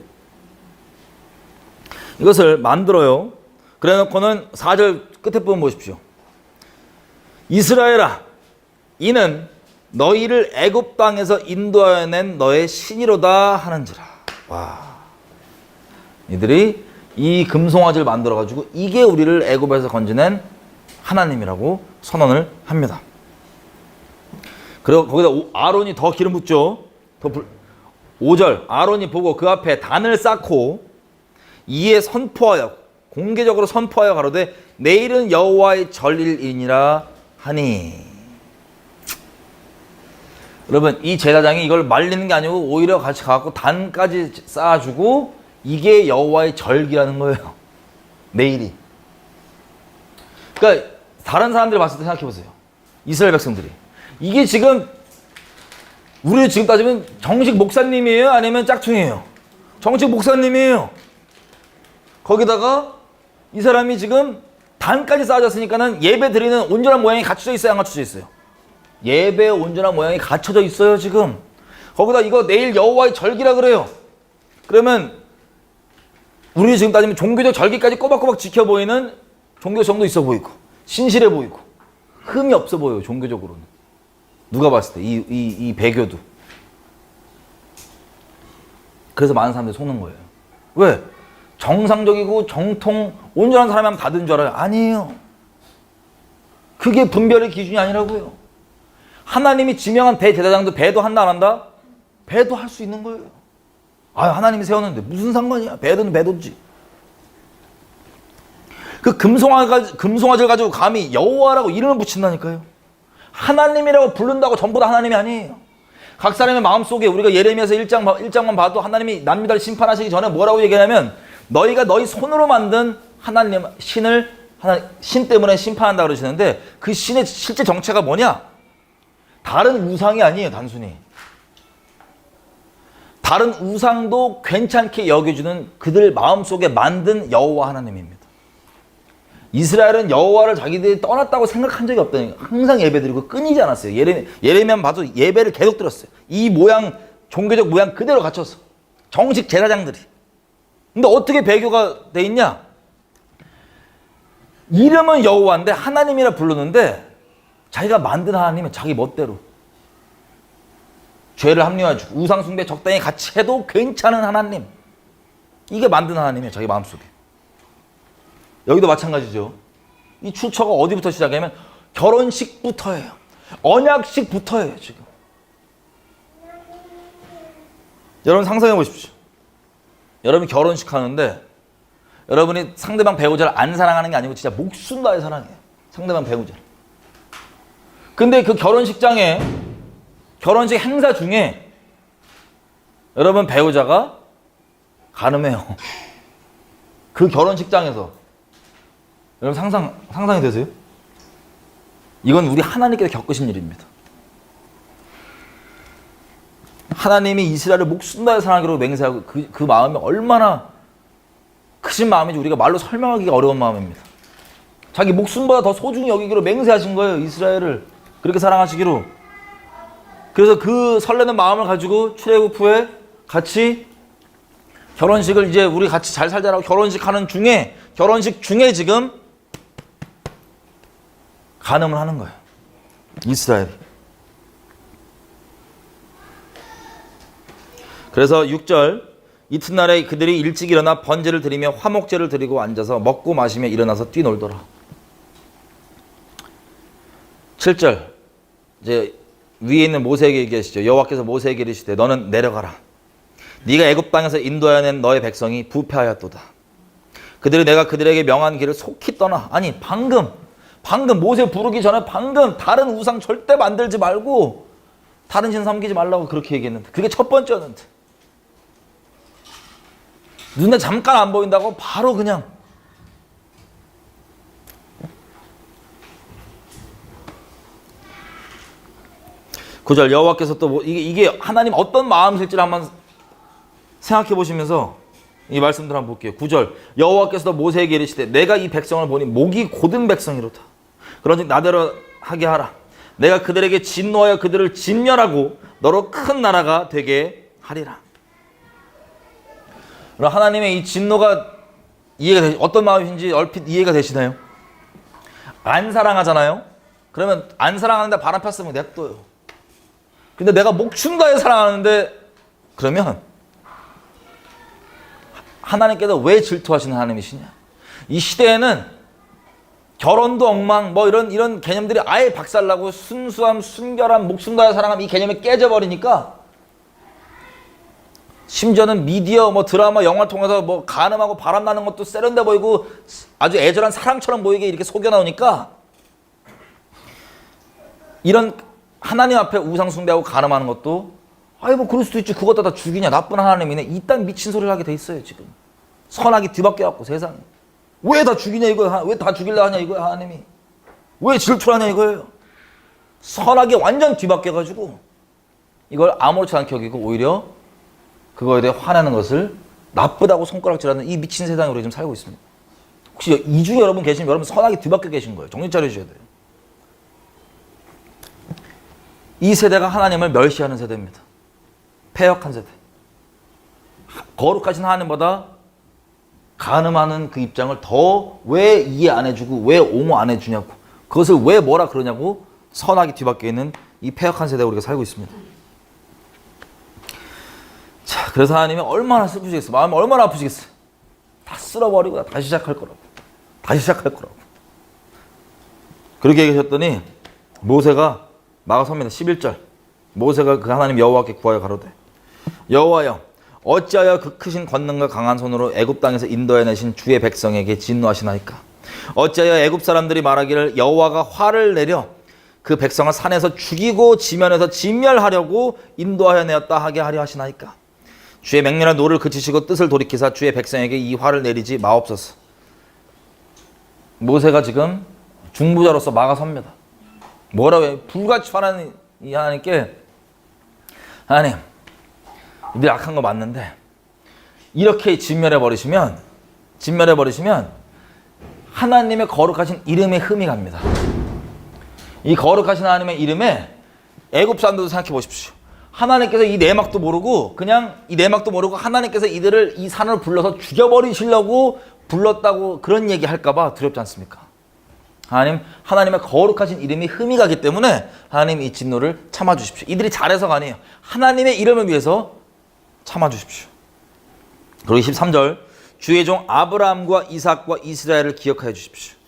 이것을 만들어요. 그래 놓고는 4절 끝에 부분 보십시오. 이스라엘아 이는 너희를 애굽 땅에서 인도하여 낸 너의 신이로다 하는지라. 와, 이들이 이 금송아지를 만들어 가지고 이게 우리를 애굽에서 건져낸 하나님이라고 선언을 합니다. 그리고 거기다 아론이 더 기름 붓죠. 5절 아론이 보고 그 앞에 단을 쌓고 이에 선포하여 공개적으로 선포하여 가로되 내일은 여호와의 절일이니라 하니. 여러분 이 제사장이 이걸 말리는 게 아니고 오히려 같이 가갖고 단까지 쌓아주고 이게 여호와의 절기라는 거예요. 내일이. 그러니까 다른 사람들이 봤을 때 생각해보세요. 이스라엘 백성들이 이게 지금 우리 지금 따지면 정식 목사님이에요? 아니면 짝퉁이에요? 정식 목사님이에요. 거기다가 이 사람이 지금 단까지 쌓아졌으니까는 예배 드리는 온전한 모양이 갖춰져 있어요? 안 갖춰져 있어요? 예배의 온전한 모양이 갖춰져 있어요 지금. 거기다 이거 내일 여호와의 절기라 그래요. 그러면 우리 지금 따지면 종교적 절기까지 꼬박꼬박 지켜 보이는 종교성도 있어 보이고 신실해 보이고 흠이 없어 보여요 종교적으로는. 누가 봤을 때 이 배교도. 그래서 많은 사람들이 속는 거예요. 왜? 정상적이고 정통 온전한 사람이 하면 다 되는 줄 알아요? 아니에요. 그게 분별의 기준이 아니라고요. 하나님이 지명한 대제사장도 배도 한다 안 한다? 배도 할 수 있는 거예요. 아 하나님이 세웠는데 무슨 상관이야? 배도는 배도지. 그 금송아지를 가지고 감히 여호와라고 이름을 붙인다니까요. 하나님이라고 부른다고 전부 다 하나님이 아니에요. 각 사람의 마음속에 우리가 예레미야서 1장만 봐도 하나님이 남미달 심판하시기 전에 뭐라고 얘기하냐면 너희가 너희 손으로 만든 하나님 신 때문에 심판한다 그러시는데 그 신의 실제 정체가 뭐냐? 다른 우상이 아니에요. 단순히 다른 우상도 괜찮게 여겨주는 그들 마음속에 만든 여호와 하나님입니다. 이스라엘은 여호와를 자기들이 떠났다고 생각한 적이 없다니 항상 예배드리고 끊이지 않았어요. 예레미야만 봐도 예배를 계속 드렸어요. 이 모양 종교적 모양 그대로 갖춰서 정식 제사장들이. 근데 어떻게 배교가 돼 있냐? 이름은 여호와인데 하나님이라 부르는데 자기가 만든 하나님은 자기 멋대로 죄를 합리화해주고 우상 숭배 적당히 같이 해도 괜찮은 하나님. 이게 만든 하나님이에요. 자기 마음속에. 여기도 마찬가지죠. 이 출처가 어디부터 시작하면 결혼식부터예요. 언약식부터예요. 지금. 여러분 상상해 보십시오. 여러분이 결혼식 하는데 여러분이 상대방 배우자를 안 사랑하는 게 아니고 진짜 목숨 다해 사랑해요. 상대방 배우자를. 근데 그 결혼식장에 결혼식 행사 중에 여러분 배우자가 가늠해요. 그 결혼식장에서. 여러분 상상이 되세요? 이건 우리 하나님께서 겪으신 일입니다. 하나님이 이스라엘을 목숨 다해 사랑하기로 맹세하고 그 마음이 얼마나 크신 마음인지 우리가 말로 설명하기가 어려운 마음입니다. 자기 목숨보다 더 소중히 여기기로 맹세하신 거예요. 이스라엘을 그렇게 사랑하시기로. 그래서 그 설레는 마음을 가지고 출애굽 후에 같이 결혼식을 이제 우리 같이 잘 살자라고 결혼식 중에 지금 간음을 하는 거예요. 이스라엘이. 그래서 6절 이튿날에 그들이 일찍 일어나 번제를 드리며 화목제를 드리고 앉아서 먹고 마시며 일어나서 뛰놀더라. 7절 이제 위에 있는 모세에게 얘기하시죠. 여호와께서 모세에게 이르시되 너는 내려가라. 네가 애굽 땅에서 인도하여 낸 너의 백성이 부패하였도다. 그들이 내가 그들에게 명한 길을 속히 떠나. 아니 방금 모세 부르기 전에 방금 다른 우상 절대 만들지 말고 다른 신 섬기지 말라고 그렇게 얘기했는데 그게 첫 번째였는데 눈에 잠깐 안 보인다고 바로 그냥 구절 여호와께서 또 이게 하나님 어떤 마음일지를 한번 생각해 보시면서 이 말씀들 한번 볼게요. 9절 여호와께서 모세에게 이르시되 내가 이 백성을 보니 목이 곧은 백성이로다. 그런즉 나대로 하게 하라. 내가 그들에게 진노하여 그들을 진멸하고 너로 큰 나라가 되게 하리라. 그럼 하나님의 이 진노가 어떤 마음인지 얼핏 이해가 되시나요? 안 사랑하잖아요. 그러면 안 사랑하는데 바람 폈으면 냅둬요. 근데 내가 목숨 다해 사랑하는데 그러면 하나님께서 왜 질투하시는 하나님이시냐? 이 시대에는 결혼도 엉망 뭐 이런 개념들이 아예 박살나고 순수함, 순결함, 목숨 다해 사랑함 이 개념이 깨져버리니까 심지어는 미디어 뭐 드라마 영화를 통해서 뭐 간음하고 바람나는 것도 세련돼 보이고 아주 애절한 사랑처럼 보이게 이렇게 속여 나오니까 이런 하나님 앞에 우상 숭배하고 간음하는 것도 아이 뭐 그럴 수도 있지. 그것도 다 죽이냐 나쁜 하나님이네. 이딴 미친 소리를 하게 돼 있어요 지금. 선악이 뒤바뀌어갖고 세상. 왜 다 죽이냐 이거야. 왜 다 죽이려 하냐 이거야 하나님이. 왜 질투하냐 이거예요. 선악이 완전 뒤바뀌어가지고 이걸 아무렇지 않게 여기고 오히려 그거에 대해 화나는 것을 나쁘다고 손가락질하는 이 미친 세상에 우리가 지금 살고 있습니다. 혹시 이 중에 여러분 계시면 여러분 선악이 뒤바뀌어 계신 거예요. 정신 차려주셔야 돼요. 이 세대가 하나님을 멸시하는 세대입니다. 패역한 세대. 거룩하신 하나님보다 간음하는 그 입장을 더 왜 이해 안 해주고 왜 옹호 안 해주냐고 그것을 왜 뭐라 그러냐고 선악이 뒤바뀌어 있는 이 패역한 세대가 우리가 살고 있습니다. 자, 그래서 하나님이 얼마나 슬프시겠어. 마음이 얼마나 아프시겠어. 다 쓸어버리고 다시 시작할 거라고. 다시 시작할 거라고. 그렇게 얘기하셨더니 모세가 나가섭니다. 11절 모세가 그 하나님 여호와께 구하여 가로되 여호와여 어찌하여 그 크신 권능과 강한 손으로 애굽 땅에서 인도해 내신 주의 백성에게 진노하시나이까. 어찌하여 애굽 사람들이 말하기를 여호와가 화를 내려 그 백성을 산에서 죽이고 지면에서 진멸하려고 인도하여 내었다 하게 하려 하시나이까. 주의 맹렬한 노를 그치시고 뜻을 돌이키사 주의 백성에게 이 화를 내리지 마옵소서. 모세가 지금 중보자로서 막아섭니다. 뭐라고 해요? 불같이 화나는 이 하나님께 하나님 이들 악한 거 맞는데 이렇게 진멸해 버리시면 하나님의 거룩하신 이름에 흠이 갑니다. 이 거룩하신 하나님의 이름에 애굽 사람들도 생각해 보십시오. 하나님께서 이 내막도 모르고 하나님께서 이들을 이 산을 불러서 죽여버리시려고 불렀다고 그런 얘기 할까봐 두렵지 않습니까? 하나님의 거룩하신 이름이 흠이 가기 때문에 하나님 이 진노를 참아주십시오. 이들이 잘해서가 아니에요. 하나님의 이름을 위해서 참아주십시오. 그리고 23절 주의 종 아브라함과 이삭과 이스라엘을 기억하여 주십시오.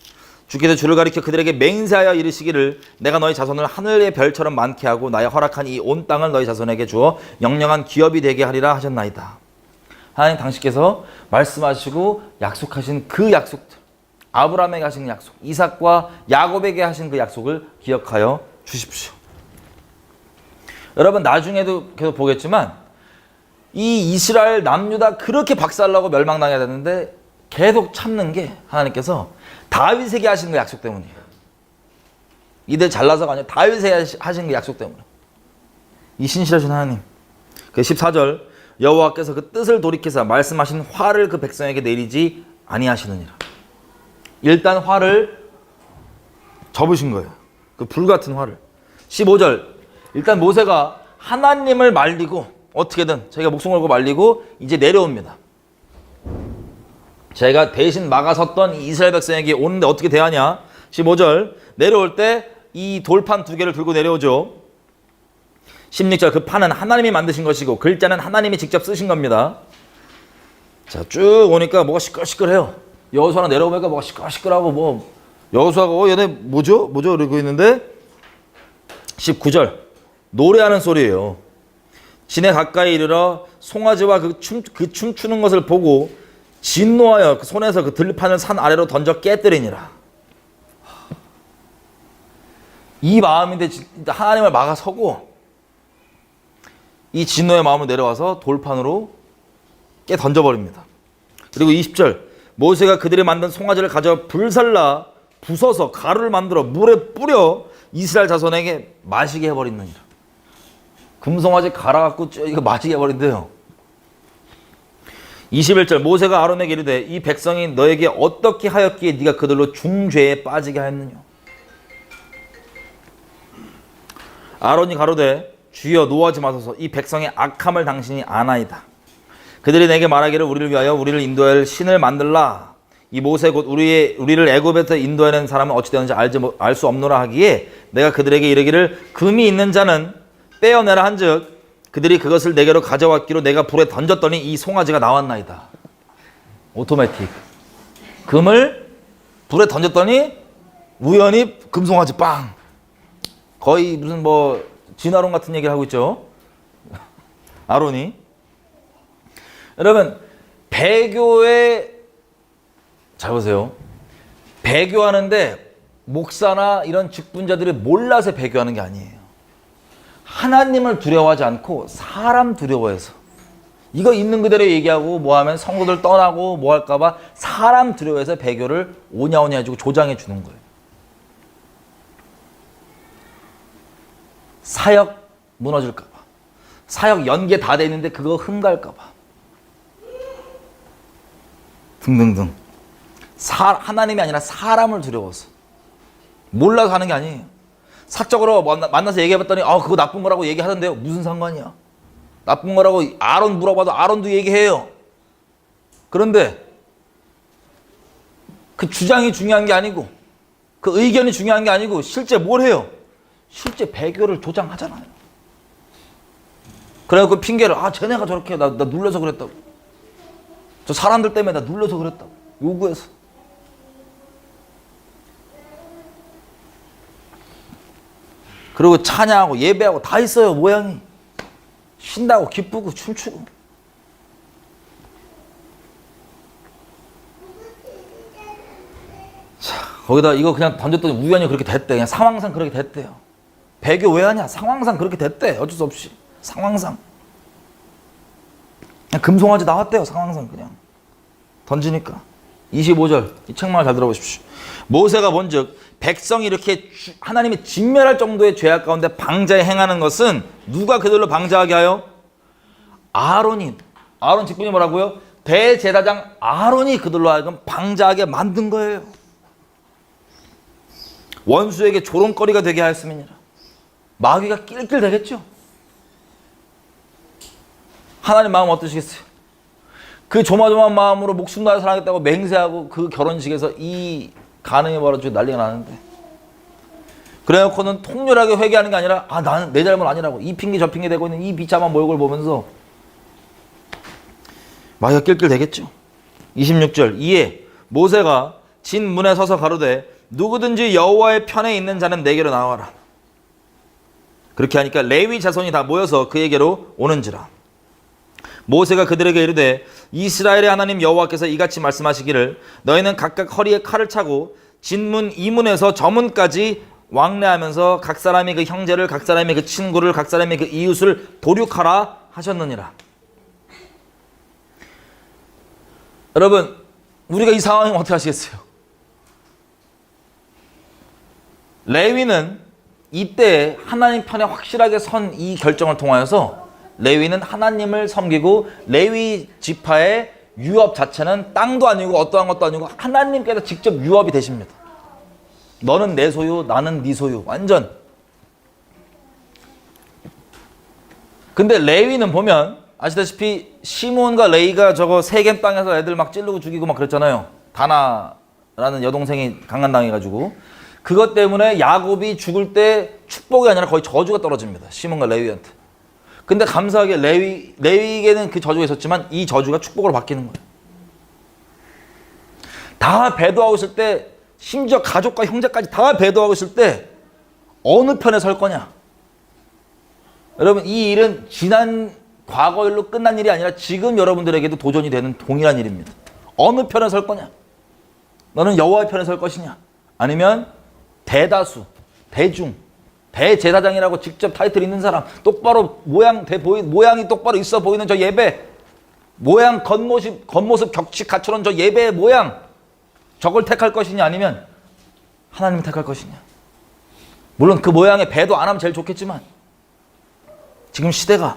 주께서 주를 가리켜 그들에게 맹세하여 이르시기를 내가 너희 자손을 하늘의 별처럼 많게 하고 나의 허락한 이 온 땅을 너희 자손에게 주어 영영한 기업이 되게 하리라 하셨나이다. 하나님 당신께서 말씀하시고 약속하신 그 약속들, 아브라함에게 하신 약속, 이삭과 야곱에게 하신 그 약속을 기억하여 주십시오. 여러분 나중에도 계속 보겠지만 이 이스라엘 남유다 그렇게 박살나고 멸망당해야 되는데 계속 참는 게 하나님께서 다윗에게 하신 그 약속 때문이에요. 이들 잘나서가 아니라 다윗에게 하신 그 약속 때문에. 이 신실하신 하나님. 그 14절 여호와께서 그 뜻을 돌이켜서 말씀하신 화를 그 백성에게 내리지 아니하시느니라. 일단 화를 접으신 거예요. 그 불같은 화를. 15절 일단 모세가 하나님을 말리고 어떻게든 자기가 목숨 걸고 말리고 이제 내려옵니다. 제가 대신 막아섰던 이스라엘 백성에게 오는데 어떻게 대하냐. 15절 내려올 때 이 돌판 두 개를 들고 내려오죠. 16절 그 판은 하나님이 만드신 것이고 글자는 하나님이 직접 쓰신 겁니다. 자, 쭉 오니까 뭐가 시끌시끌해요. 여호수아는 내려오니까 뭐가 시끌시끌하고 뭐 여호수아가 얘네 뭐죠? 이러고 있는데 19절 노래하는 소리예요. 진에 가까이 이르러 송아지와 그 춤추는 것을 보고 진노하여 그 손에서 그 들판을 산 아래로 던져 깨뜨리니라. 이 마음인데 하나님을 막아서고 이 진노의 마음을 내려와서 돌판으로 깨 던져버립니다. 그리고 20절 모세가 그들이 만든 송아지를 가져 불살라 부숴서 가루를 만들어 물에 뿌려 이스라엘 자손에게 마시게 해버리느니라. 금송아지 갈아갖고 이거 마시게 해버린대요. 21절 모세가 아론에게 이르되 이 백성이 너에게 어떻게 하였기에 네가 그들로 중죄에 빠지게 하였느냐. 아론이 가로되 주여 노하지 마소서 이 백성의 악함을 당신이 아나이다. 그들이 내게 말하기를 우리를 위하여 우리를 인도할 신을 만들라. 이 모세 곧 우리를 애굽에서 인도하는 사람은 어찌 되는지 알 수 없노라 하기에 내가 그들에게 이르기를 금이 있는 자는 빼어내라 한즉 그들이 그것을 내게로 가져왔기로 내가 불에 던졌더니 이 송아지가 나왔나이다. 오토매틱. 금을 불에 던졌더니 우연히 금송아지 빵. 거의 무슨 뭐 진화론 같은 얘기를 하고 있죠. 아론이. 여러분 배교에 잘 보세요. 배교하는데 목사나 이런 직분자들이 몰라서 배교하는 게 아니에요. 하나님을 두려워하지 않고 사람 두려워해서 이거 있는 그대로 얘기하고 뭐하면 성도들 떠나고 뭐 할까봐 사람 두려워해서 배교를 오냐오냐 해주고 조장해 주는 거예요. 사역 무너질까봐 사역 연계 다 돼 있는데 그거 흠갈까봐 등등등. 하나님이 아니라 사람을 두려워서 몰라서 하는 게 아니에요. 사적으로 만나서 얘기해봤더니 그거 나쁜 거라고 얘기하던데요. 무슨 상관이야. 나쁜 거라고 아론 물어봐도 아론도 얘기해요. 그런데 그 주장이 중요한 게 아니고 그 의견이 중요한 게 아니고 실제 뭘 해요? 실제 배교를 조장하잖아요. 그래갖고 핑계를 쟤네가 저렇게 나 눌러서 그랬다고. 저 사람들 때문에 나 눌러서 그랬다고. 요구해서. 그리고 찬양하고 예배하고 다 있어요. 모양이. 신나고 기쁘고 춤추고. 자, 거기다 이거 그냥 던졌더니 우연히 그렇게 됐대. 그냥 상황상 그렇게 됐대요. 배교 왜 하냐? 상황상 그렇게 됐대. 어쩔 수 없이. 상황상. 그냥 금송아지 나왔대요. 상황상 그냥. 던지니까. 25절. 이 책만을 잘 들어보십시오. 모세가 본즉 백성이 이렇게 하나님이 진멸할 정도의 죄악 가운데 방자에 행하는 것은 누가 그들로 방자하게 하여? 아론 직분이 뭐라고요? 대제사장 아론이 그들로 하여금 방자하게 만든 거예요. 원수에게 조롱거리가 되게 하였음이니라. 마귀가 낄낄 되겠죠. 하나님 마음 어떠시겠어요? 그 조마조마한 마음으로 목숨 다해 사랑하겠다고 맹세하고 그 결혼식에서 이 가늠이 벌어지고 난리가 나는데 그래놓고는 통렬하게 회개하는 게 아니라 나는 내 잘못 아니라고 이 핑계 저 핑계 대고 있는 이 비참한 모욕을 보면서 마귀가 낄낄 되겠죠. 26절 이에 모세가 진 문에 서서 가로되 누구든지 여호와의 편에 있는 자는 내게로 나와라. 그렇게 하니까 레위 자손이 다 모여서 그에게로 오는지라. 모세가 그들에게 이르되 이스라엘의 하나님 여호와께서 이같이 말씀하시기를 너희는 각각 허리에 칼을 차고 진문 이문에서 저문까지 왕래하면서 각 사람이 그 형제를 각 사람이 그 친구를 각 사람이 그 이웃을 도륙하라 하셨느니라. 여러분 우리가 이 상황이면 어떻게 하시겠어요? 레위는 이때 하나님 편에 확실하게 선 이 결정을 통하여서 레위는 하나님을 섬기고 레위 지파의 유업 자체는 땅도 아니고 어떠한 것도 아니고 하나님께서 직접 유업이 되십니다. 너는 내 소유, 나는 네 소유. 완전. 근데 레위는 보면 아시다시피 시몬과 레이가 저거 세겜 땅에서 애들 막 찌르고 죽이고 막 그랬잖아요. 다나라는 여동생이 강간당해가지고 그것 때문에 야곱이 죽을 때 축복이 아니라 거의 저주가 떨어집니다. 시몬과 레위한테. 근데 감사하게 레위에게는 그 저주가 있었지만 이 저주가 축복으로 바뀌는 거예요. 다 배도하고 있을 때, 심지어 가족과 형제까지 다 배도하고 있을 때 어느 편에 설 거냐? 여러분, 이 일은 지난 과거 일로 끝난 일이 아니라 지금 여러분들에게도 도전이 되는 동일한 일입니다. 어느 편에 설 거냐? 너는 여호와의 편에 설 것이냐? 아니면 대다수, 대중, 대제사장이라고 직접 타이틀 있는 사람, 똑바로 모양이 똑바로 있어 보이는 저 예배, 모양 겉모습 격식 갖춰놓은 저 예배의 모양, 저걸 택할 것이냐? 아니면 하나님을 택할 것이냐? 물론 그 모양에 배도 안 하면 제일 좋겠지만 지금 시대가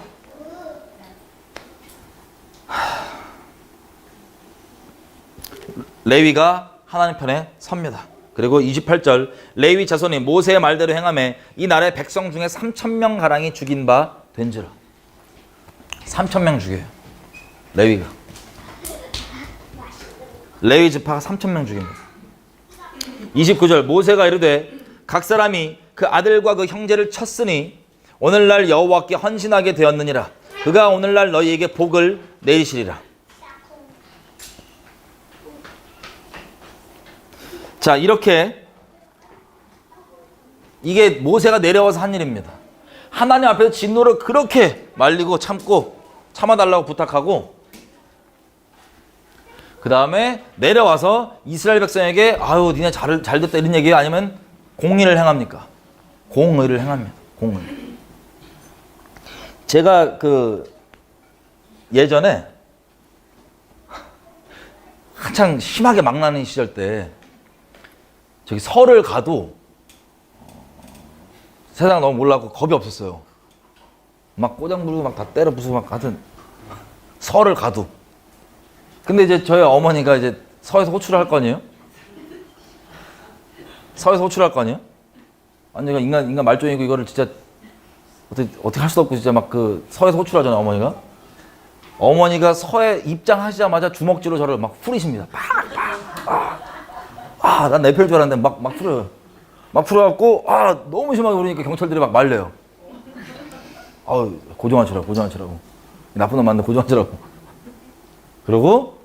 레위가 하나님 편에 섭니다. 그리고 28절 레위 자손이 모세의 말대로 행하매 이 나라의 백성 중에 3,000명 가량이 죽인 바 된지라. 3,000명 죽여요. 레위가. 레위 지파가 3,000명 죽입니다. 29절 모세가 이르되 각 사람이 그 아들과 그 형제를 쳤으니 오늘날 여호와께 헌신하게 되었느니라. 그가 오늘날 너희에게 복을 내리시리라. 자, 이렇게 이게 모세가 내려와서 한 일입니다. 하나님 앞에서 진노를 그렇게 말리고 참고 참아달라고 부탁하고 그 다음에 내려와서 이스라엘 백성에게 아유 니네 잘 됐다 이런 얘기예요? 아니면 공의를 행합니까? 공의를 행합니다. 공의. 제가 예전에 한창 심하게 망나는 시절 때 저기 설을 가도 세상 너무 몰랐고 겁이 없었어요. 막 꼬장 부르고 막 다 때려 부수고 막 하여튼 설을 가도. 근데 이제 저희 어머니가 이제 서에서 호출을 할 거 아니에요? 서에서 호출을 할 거 아니에요? 완전 인간 말종이고 이거를 진짜 어떻게 할 수도 없고 진짜 막 서에서 호출하잖아요, 어머니가. 어머니가 서에 입장하시자마자 주먹질로 저를 막 후리십니다. 난 내 편일 줄 알았는데 막 풀어요. 막 풀어갖고 너무 심하게 부르니까 경찰들이 막 말려요. 고정하시라고. 나쁜 놈 맞는데 고정하시라고. 그러고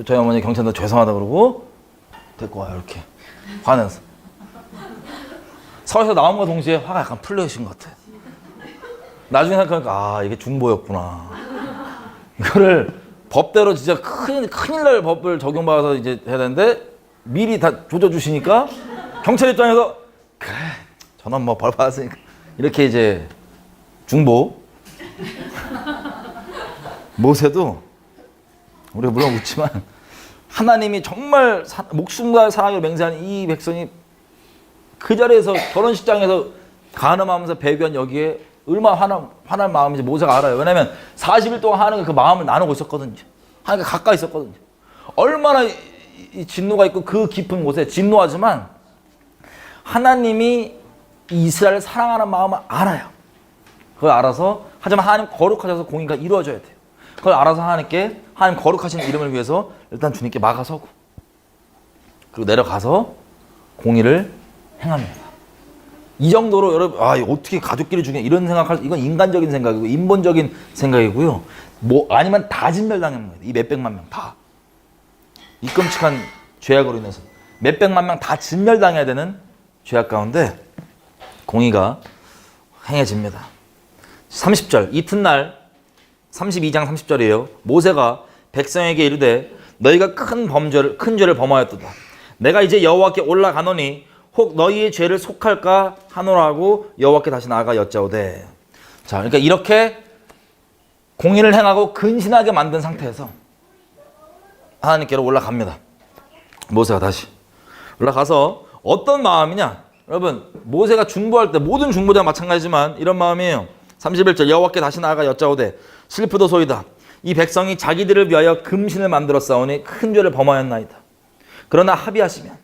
저희 어머니 경찰한테 죄송하다 그러고 데리고 와요. 이렇게 화내서. 서에서 나온과 동시에 화가 약간 풀려신 것 같아. 나중에 생각하니까 이게 중보였구나. 이거를 법대로 진짜 큰일 날 법을 적용받아서 이제 해야 되는데 미리 다 조져주시니까 경찰 입장에서 그래 저는 뭐 벌 받았으니까 이렇게 이제 중보. 모세도 우리가 물론 웃지만 하나님이 정말 목숨과 사랑을 맹세한 이 백성이 그 자리에서 결혼식장에서 간음하면서 배교한 여기에 얼마나 화날 마음인지 모세가 알아요. 왜냐면 40일 동안 하나님과 그 마음을 나누고 있었거든요. 하나님과 가까이 있었거든요. 얼마나 이 진노가 있고 그 깊은 곳에 진노하지만 하나님이 이스라엘을 사랑하는 마음을 알아요. 그걸 알아서 하지만 하나님 거룩하셔서 공의가 이루어져야 돼요. 그걸 알아서 하나님께 하나님 거룩하신 이름을 위해서 일단 주님께 막아서고 그리고 내려가서 공의를 행합니다. 이 정도로 여러분 어떻게 가족끼리 중에 이런 생각할 이건 인간적인 생각이고 인본적인 생각이고요. 아니면 다 진멸당하는 거예요. 이 몇백만 명 다. 이 끔찍한 죄악으로 인해서 몇백만 명 다 진멸당해야 되는 죄악 가운데 공의가 행해집니다. 30절 이튿날 32장 30절이에요. 모세가 백성에게 이르되 너희가 큰 죄를 범하였도다. 내가 이제 여호와께 올라가노니 혹 너희의 죄를 속할까 하노라고 여호와께 다시 나아가 여짜오되. 자, 그러니까 이렇게 공의를 행하고 근신하게 만든 상태에서 하나님께로 올라갑니다. 모세가 다시 올라가서 어떤 마음이냐? 여러분 모세가 중보할 때 모든 중보자가 마찬가지지만 이런 마음이에요. 31절 여호와께 다시 나아가 여짜오되 슬프도소이다. 이 백성이 자기들을 위하여 금신을 만들어 싸우니 큰 죄를 범하였나이다. 그러나 합의하시면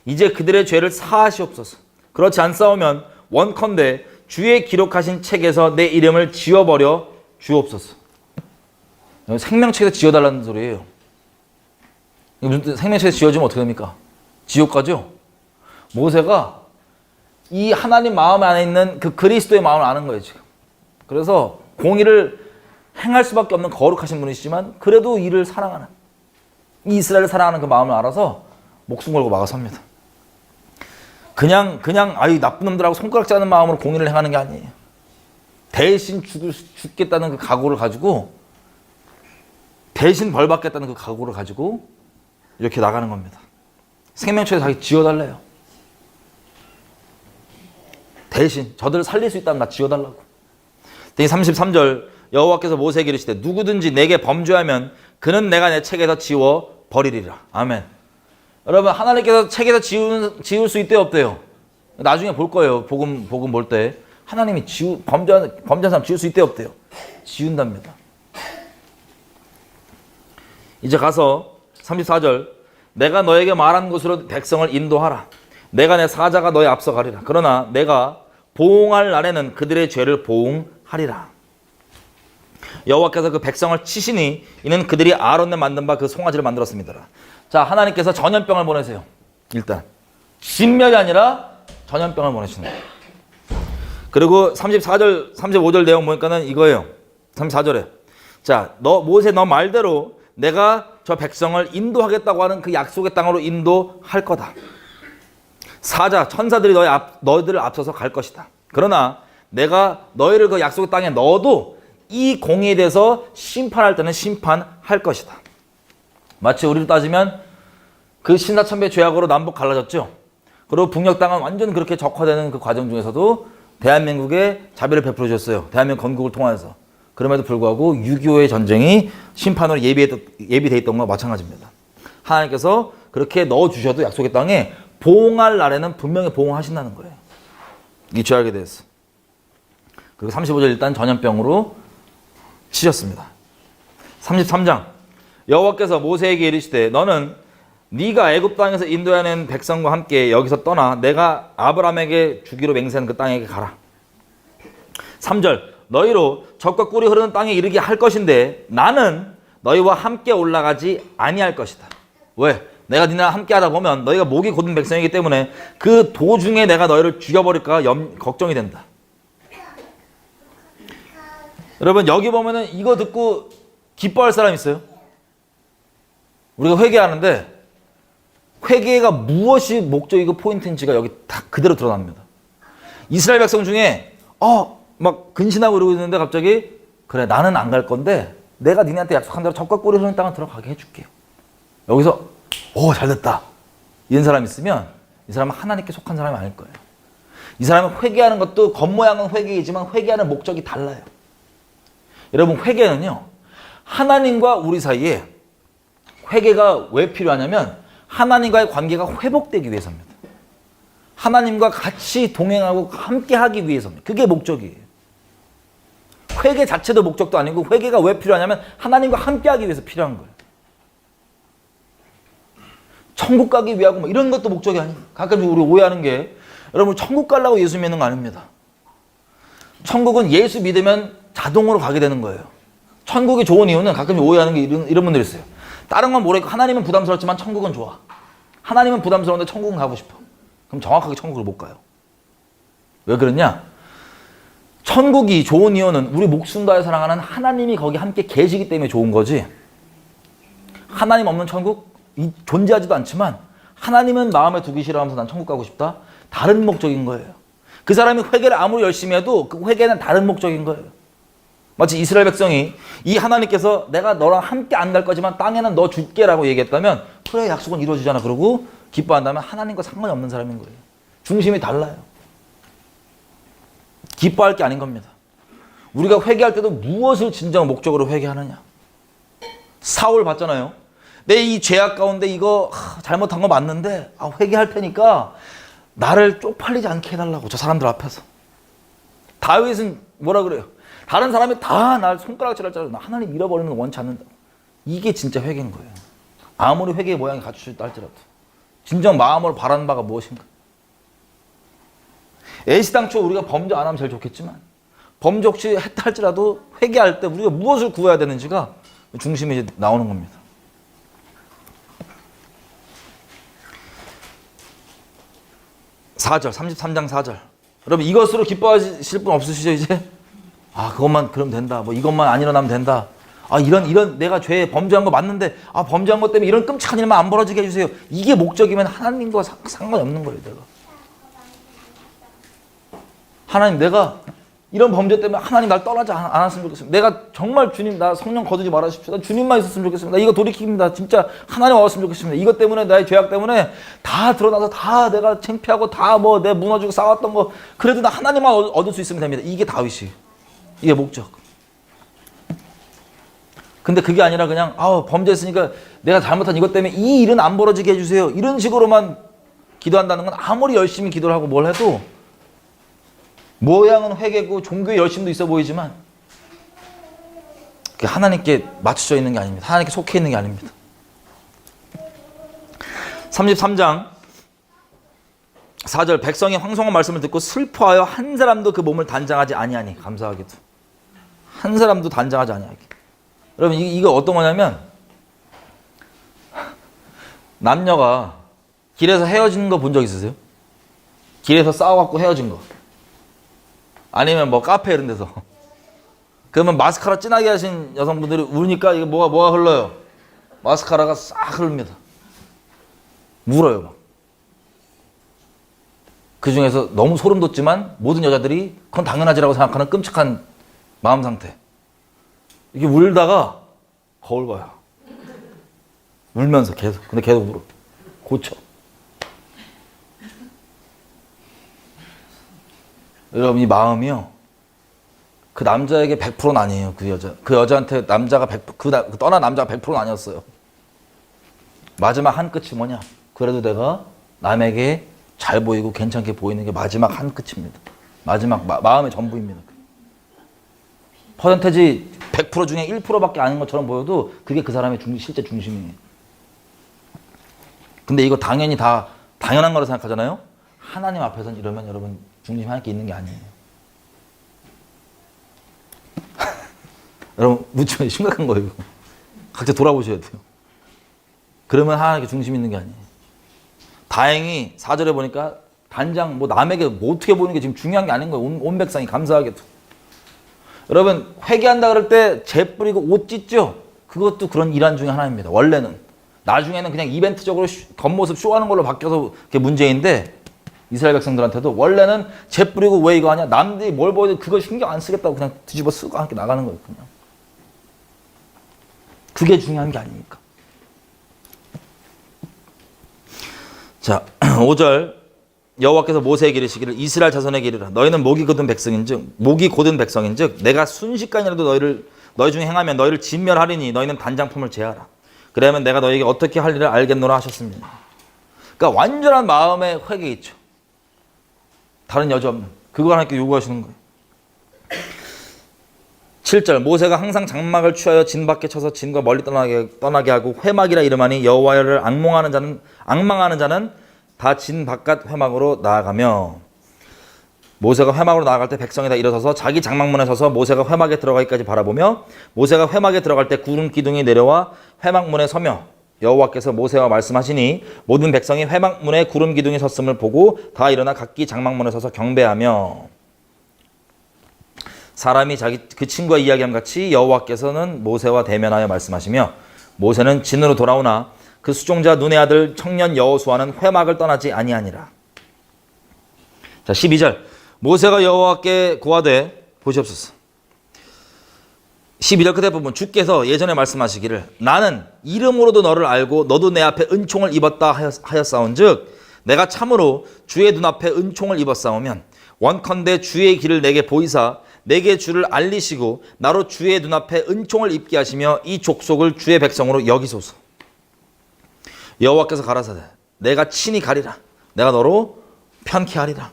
이제 그들의 죄를 사하시옵소서. 그렇지 않사오면 원컨대 주의 기록하신 책에서 내 이름을 지워버려 주옵소서. 생명책에서 지워달라는 소리예요. 무슨 생명책에서 지워지면 어떻게 됩니까? 지옥 가죠? 모세가 이 하나님 마음 안에 있는 그 그리스도의 마음을 아는 거예요, 지금. 그래서 공의를 행할 수밖에 없는 거룩하신 분이시지만 그래도 이를 사랑하는, 이 이스라엘을 사랑하는 그 마음을 알아서 목숨 걸고 막아섭니다. 그냥 아이 나쁜 놈들하고 손가락질 하는 마음으로 공의를 행하는 게 아니에요. 대신 죽겠다는 그 각오를 가지고, 대신 벌 받겠다는 그 각오를 가지고 이렇게 나가는 겁니다. 생명처에 자기 지어달래요. 대신 저들을 살릴 수 있다는 나 지어달라고. 33절 여호와께서 모세에게 이르시되 누구든지 내게 범죄하면 그는 내가 내 책에서 지워 버리리라. 아멘. 여러분, 하나님께서 책에서 지울 수 있대요, 없대요? 나중에 볼 거예요. 복음 볼 때 하나님이 범죄한 사람 지울 수 있대요, 없대요? 지운답니다. 이제 가서 34절 내가 너에게 말한 곳으로 백성을 인도하라. 내가 내 사자가 너에 앞서 가리라. 그러나 내가 보응할 날에는 그들의 죄를 보응하리라. 여호와께서 그 백성을 치시니 이는 그들이 아론에 만든 바 그 송아지를 만들었습니다. 자, 하나님께서 전염병을 보내세요. 일단 진멸이 아니라 전염병을 보내시는 거예요. 그리고 34절 35절 내용 보니까는 이거예요. 34절에 자, 모세 너 말대로 내가 저 백성을 인도하겠다고 하는 그 약속의 땅으로 인도할 거다. 사자 천사들이 너희들을 앞서서 갈 것이다. 그러나 내가 너희를 그 약속의 땅에 넣어도 이 공의에 대해서 심판할 때는 심판할 것이다. 마치 우리로 따지면 그 신사참배 죄악으로 남북 갈라졌죠. 그리고 북녘 땅은 완전 그렇게 적화되는 그 과정 중에서도 대한민국에 자비를 베풀어 주셨어요. 대한민국 건국을 통해서. 그럼에도 불구하고 6.25의 전쟁이 심판으로 예비되어 있던 것과 마찬가지입니다. 하나님께서 그렇게 넣어주셔도 약속의 땅에 보응할 날에는 분명히 보응하신다는 거예요. 이 죄악에 대해서. 그리고 35절 일단 전염병으로 치셨습니다. 33장 여호와께서 모세에게 이르시되 너는 네가 애굽 땅에서 인도해낸 백성과 함께 여기서 떠나 내가 아브라함에게 주기로 맹세한 그 땅에게 가라. 3절 너희로 젖과 꿀이 흐르는 땅에 이르게 할 것인데 나는 너희와 함께 올라가지 아니할 것이다. 왜? 내가 니네와 함께 하다 보면 너희가 목이 곧은 백성이기 때문에 그 도중에 내가 너희를 죽여버릴까 걱정이 된다. 여러분, 여기 보면은 이거 듣고 기뻐할 사람 있어요? 우리가 회개하는데 회개가 무엇이 목적이고 포인트인지가 여기 다 그대로 드러납니다. 이스라엘 백성 중에 막 근신하고 이러고 있는데 갑자기 그래 나는 안 갈 건데 내가 니네한테 약속한 대로 젖과 꿀이 흐르는 땅을 들어가게 해줄게. 여기서 잘됐다 이런 사람 있으면 이 사람은 하나님께 속한 사람이 아닐 거예요. 이 사람은 회개하는 것도 겉모양은 회개이지만 회개하는 목적이 달라요. 여러분, 회개는요 하나님과 우리 사이에 회개가 왜 필요하냐면 하나님과의 관계가 회복되기 위해서입니다. 하나님과 같이 동행하고 함께 하기 위해서입니다. 그게 목적이에요. 회개 자체도 목적도 아니고 회개가 왜 필요하냐면 하나님과 함께 하기 위해서 필요한 거예요. 천국 가기 위하고 뭐 이런 것도 목적이 아니에요. 가끔 우리 오해하는 게 여러분 천국 가려고 예수 믿는 거 아닙니다. 천국은 예수 믿으면 자동으로 가게 되는 거예요. 천국이 좋은 이유는 가끔 오해하는 게 이런 분들이 있어요. 다른 건 모르겠고 하나님은 부담스럽지만 천국은 좋아. 하나님은 부담스러운데 천국은 가고 싶어. 그럼 정확하게 천국을 못 가요. 왜 그러냐? 천국이 좋은 이유는 우리 목숨 다해 사랑하는 하나님이 거기 함께 계시기 때문에 좋은 거지. 하나님 없는 천국 존재하지도 않지만 하나님은 마음에 두기 싫어하면서 난 천국 가고 싶다. 다른 목적인 거예요. 그 사람이 회개를 아무리 열심히 해도 그 회개는 다른 목적인 거예요. 마치 이스라엘 백성이 이 하나님께서 내가 너랑 함께 안 갈 거지만 땅에는 너 줄게라고 얘기했다면 그래 약속은 이루어지잖아 그러고 기뻐한다면 하나님과 상관이 없는 사람인 거예요. 중심이 달라요. 기뻐할 게 아닌 겁니다. 우리가 회개할 때도 무엇을 진정 목적으로 회개하느냐. 사울 봤잖아요. 내 이 죄악 가운데 이거 잘못한 거 맞는데 회개할 테니까 나를 쪽팔리지 않게 해달라고 저 사람들 앞에서. 다윗은 뭐라 그래요? 다른 사람이 다 날 손가락질할 줄 알고 하나님 잃어버리는 거 원치 않는다. 이게 진짜 회개인 거예요. 아무리 회개의 모양이 갖추셨다 할지라도 진정 마음으로 바라는 바가 무엇인가. 애시당초 우리가 범죄 안 하면 제일 좋겠지만 범죄 혹시 했다 할지라도 회개할 때 우리가 무엇을 구해야 되는지가 중심에 이제 나오는 겁니다. (4절) 33장 4절 여러분 이것으로 기뻐하실 분 없으시죠 이제? 아, 그것만 그러면 된다. 뭐 이것만 안 일어나면 된다. 아, 이런 내가 죄 범죄한 거 맞는데 아, 범죄한 것 때문에 이런 끔찍한 일만 안 벌어지게 해주세요. 이게 목적이면 하나님과 상관이 없는 거예요. 내가 하나님, 내가 이런 범죄 때문에 하나님 날 떠나지 않았으면 좋겠습니다. 내가 정말 주님, 나 성령 거두지 말아주십시오. 나 주님만 있었으면 좋겠습니다. 이거 돌이킵니다. 진짜 하나님 와왔으면 좋겠습니다. 이것 때문에, 나의 죄악 때문에 다 드러나서 다 내가 창피하고 다 뭐 내 무너지고 싸웠던 거, 그래도 나 하나님만 얻을 수 있으면 됩니다. 이게 다윗이, 이게 목적. 근데 그게 아니라 그냥 범죄했으니까 내가 잘못한 이것 때문에 이 일은 안 벌어지게 해주세요. 이런 식으로만 기도한다는 건 아무리 열심히 기도를 하고 뭘 해도 모양은 회개고 종교의 열심도 있어 보이지만 하나님께 맞춰져 있는 게 아닙니다. 하나님께 속해 있는 게 아닙니다. 33장 4절, 백성이 황송한 말씀을 듣고 슬퍼하여 한 사람도 그 몸을 단장하지 아니하니. 감사하게도 한 사람도 단장하지 아니하니. 여러분, 이거 어떤 거냐면, 남녀가 길에서 헤어지는 거 본 적 있으세요? 길에서 싸워갖고 헤어진 거. 아니면 뭐 카페 이런 데서. 그러면 마스카라 진하게 하신 여성분들이 우니까 이게 뭐가 흘러요? 마스카라가 싹 흐릅니다. 물어요, 막. 그 중에서 너무 소름 돋지만 모든 여자들이 그건 당연하지라고 생각하는 끔찍한 마음 상태. 이게 울다가 거울 봐요. 울면서 계속. 근데 계속 울어. 고쳐. 여러분, 이 마음이요, 그 남자에게 100%는 아니에요. 그 여자한테 남자가 그 떠난 남자가 100%는 아니었어요. 마지막 한 끝이 뭐냐? 그래도 내가 남에게 잘 보이고 괜찮게 보이는 게 마지막 한 끝입니다. 마지막 마음의 전부입니다. 퍼센테지 100% 중에 1%밖에 아닌 것처럼 보여도 그게 그 사람의 실제 중심이에요. 근데 이거 당연히 다 당연한 거라 생각하잖아요. 하나님 앞에서는 이러면 여러분 중심 하나님께 있는 게 아니에요. 여러분, 무척 심각한 거예요. 각자 돌아보셔야 돼요. 그러면 하나님께 중심 있는 게 아니에요. 다행히 4절에 보니까 단장 남에게 뭐 어떻게 보이는 게 지금 중요한 게 아닌 거예요. 온 백성이 감사하게도. 여러분, 회개한다 그럴 때 재 뿌리고 옷 찢죠? 그것도 그런 일환 중에 하나입니다. 원래는. 나중에는 그냥 이벤트적으로 겉모습 쇼하는 걸로 바뀌어서 그게 문제인데, 이스라엘 백성들한테도 원래는 재 뿌리고 왜 이거 하냐? 남들이 뭘 보여도 그거 신경 안 쓰겠다고 그냥 뒤집어 쓰고 함께 나가는 거예요. 그냥. 그게 중요한 게 아니니까. 자, 5절, 여호와께서 모세에게 이르시기를 이스라엘 자손에게 이르라. 너희는 목이 곧은 백성인즉 내가 순식간이라도 너희 중에 행하면 너희를 진멸하리니 너희는 단장품을 제하라. 그러면 내가 너희에게 어떻게 할 일을 알겠노라 하셨습니다. 그러니까 완전한 마음의 회개 있죠. 다른 여지 없는. 그거 하나님께 요구하시는 거예요. 7절, 모세가 항상 장막을 취하여 진 밖에 쳐서 진과 멀리 떠나게 하고 회막이라 이름하니 여호와를 앙망하는 자는 다 진 바깥 회막으로 나아가며. 모세가 회막으로 나아갈 때 백성이 다 일어서서 자기 장막문에 서서 모세가 회막에 들어가기까지 바라보며, 모세가 회막에 들어갈 때 구름 기둥이 내려와 회막문에 서며 여호와께서 모세와 말씀하시니 모든 백성이 회막문에 구름 기둥이 섰음을 보고 다 일어나 각기 장막문에 서서 경배하며. 사람이 그 친구와 이야기함 같이 여호와께서는 모세와 대면하여 말씀하시며, 모세는 진으로 돌아오나 그 수종자 눈의 아들 청년 여호수아는 회막을 떠나지 아니하니라. 자, 12절, 모세가 여호와께 고하되, 보시옵소서. 12절 끝에 부분, 주께서 예전에 말씀하시기를 나는 이름으로도 너를 알고 너도 내 앞에 은총을 입었다 하였사온즉 내가 참으로 주의 눈앞에 은총을 입었사오면 원컨대 주의 길을 내게 보이사 내게 주를 알리시고 나로 주의 눈앞에 은총을 입게 하시며 이 족속을 주의 백성으로 여기소서. 여호와께서 가라사대 내가 친히 가리라. 내가 너로 편케 하리라.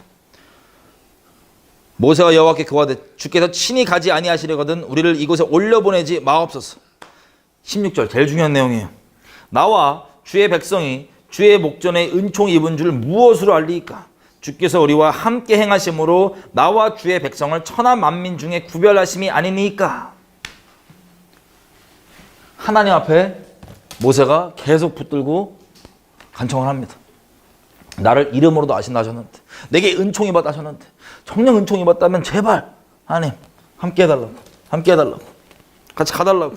모세가 여호와께 고하되 주께서 친히 가지 아니하시려거든 우리를 이곳에 올려보내지 마옵소서. 16절 제일 중요한 내용이에요. 나와 주의 백성이 주의 목전에 은총 입은 줄 무엇으로 알리까? 주께서 우리와 함께 행하심으로 나와 주의 백성을 천하 만민 중에 구별하심이 아니니까. 하나님 앞에 모세가 계속 붙들고 간청을 합니다. 나를 이름으로도 아신다 하셨는데, 내게 은총 입었다 하셨는데, 정녕 은총 입었다면 제발 하나님 함께 해달라고. 함께 해달라고. 같이 가달라고.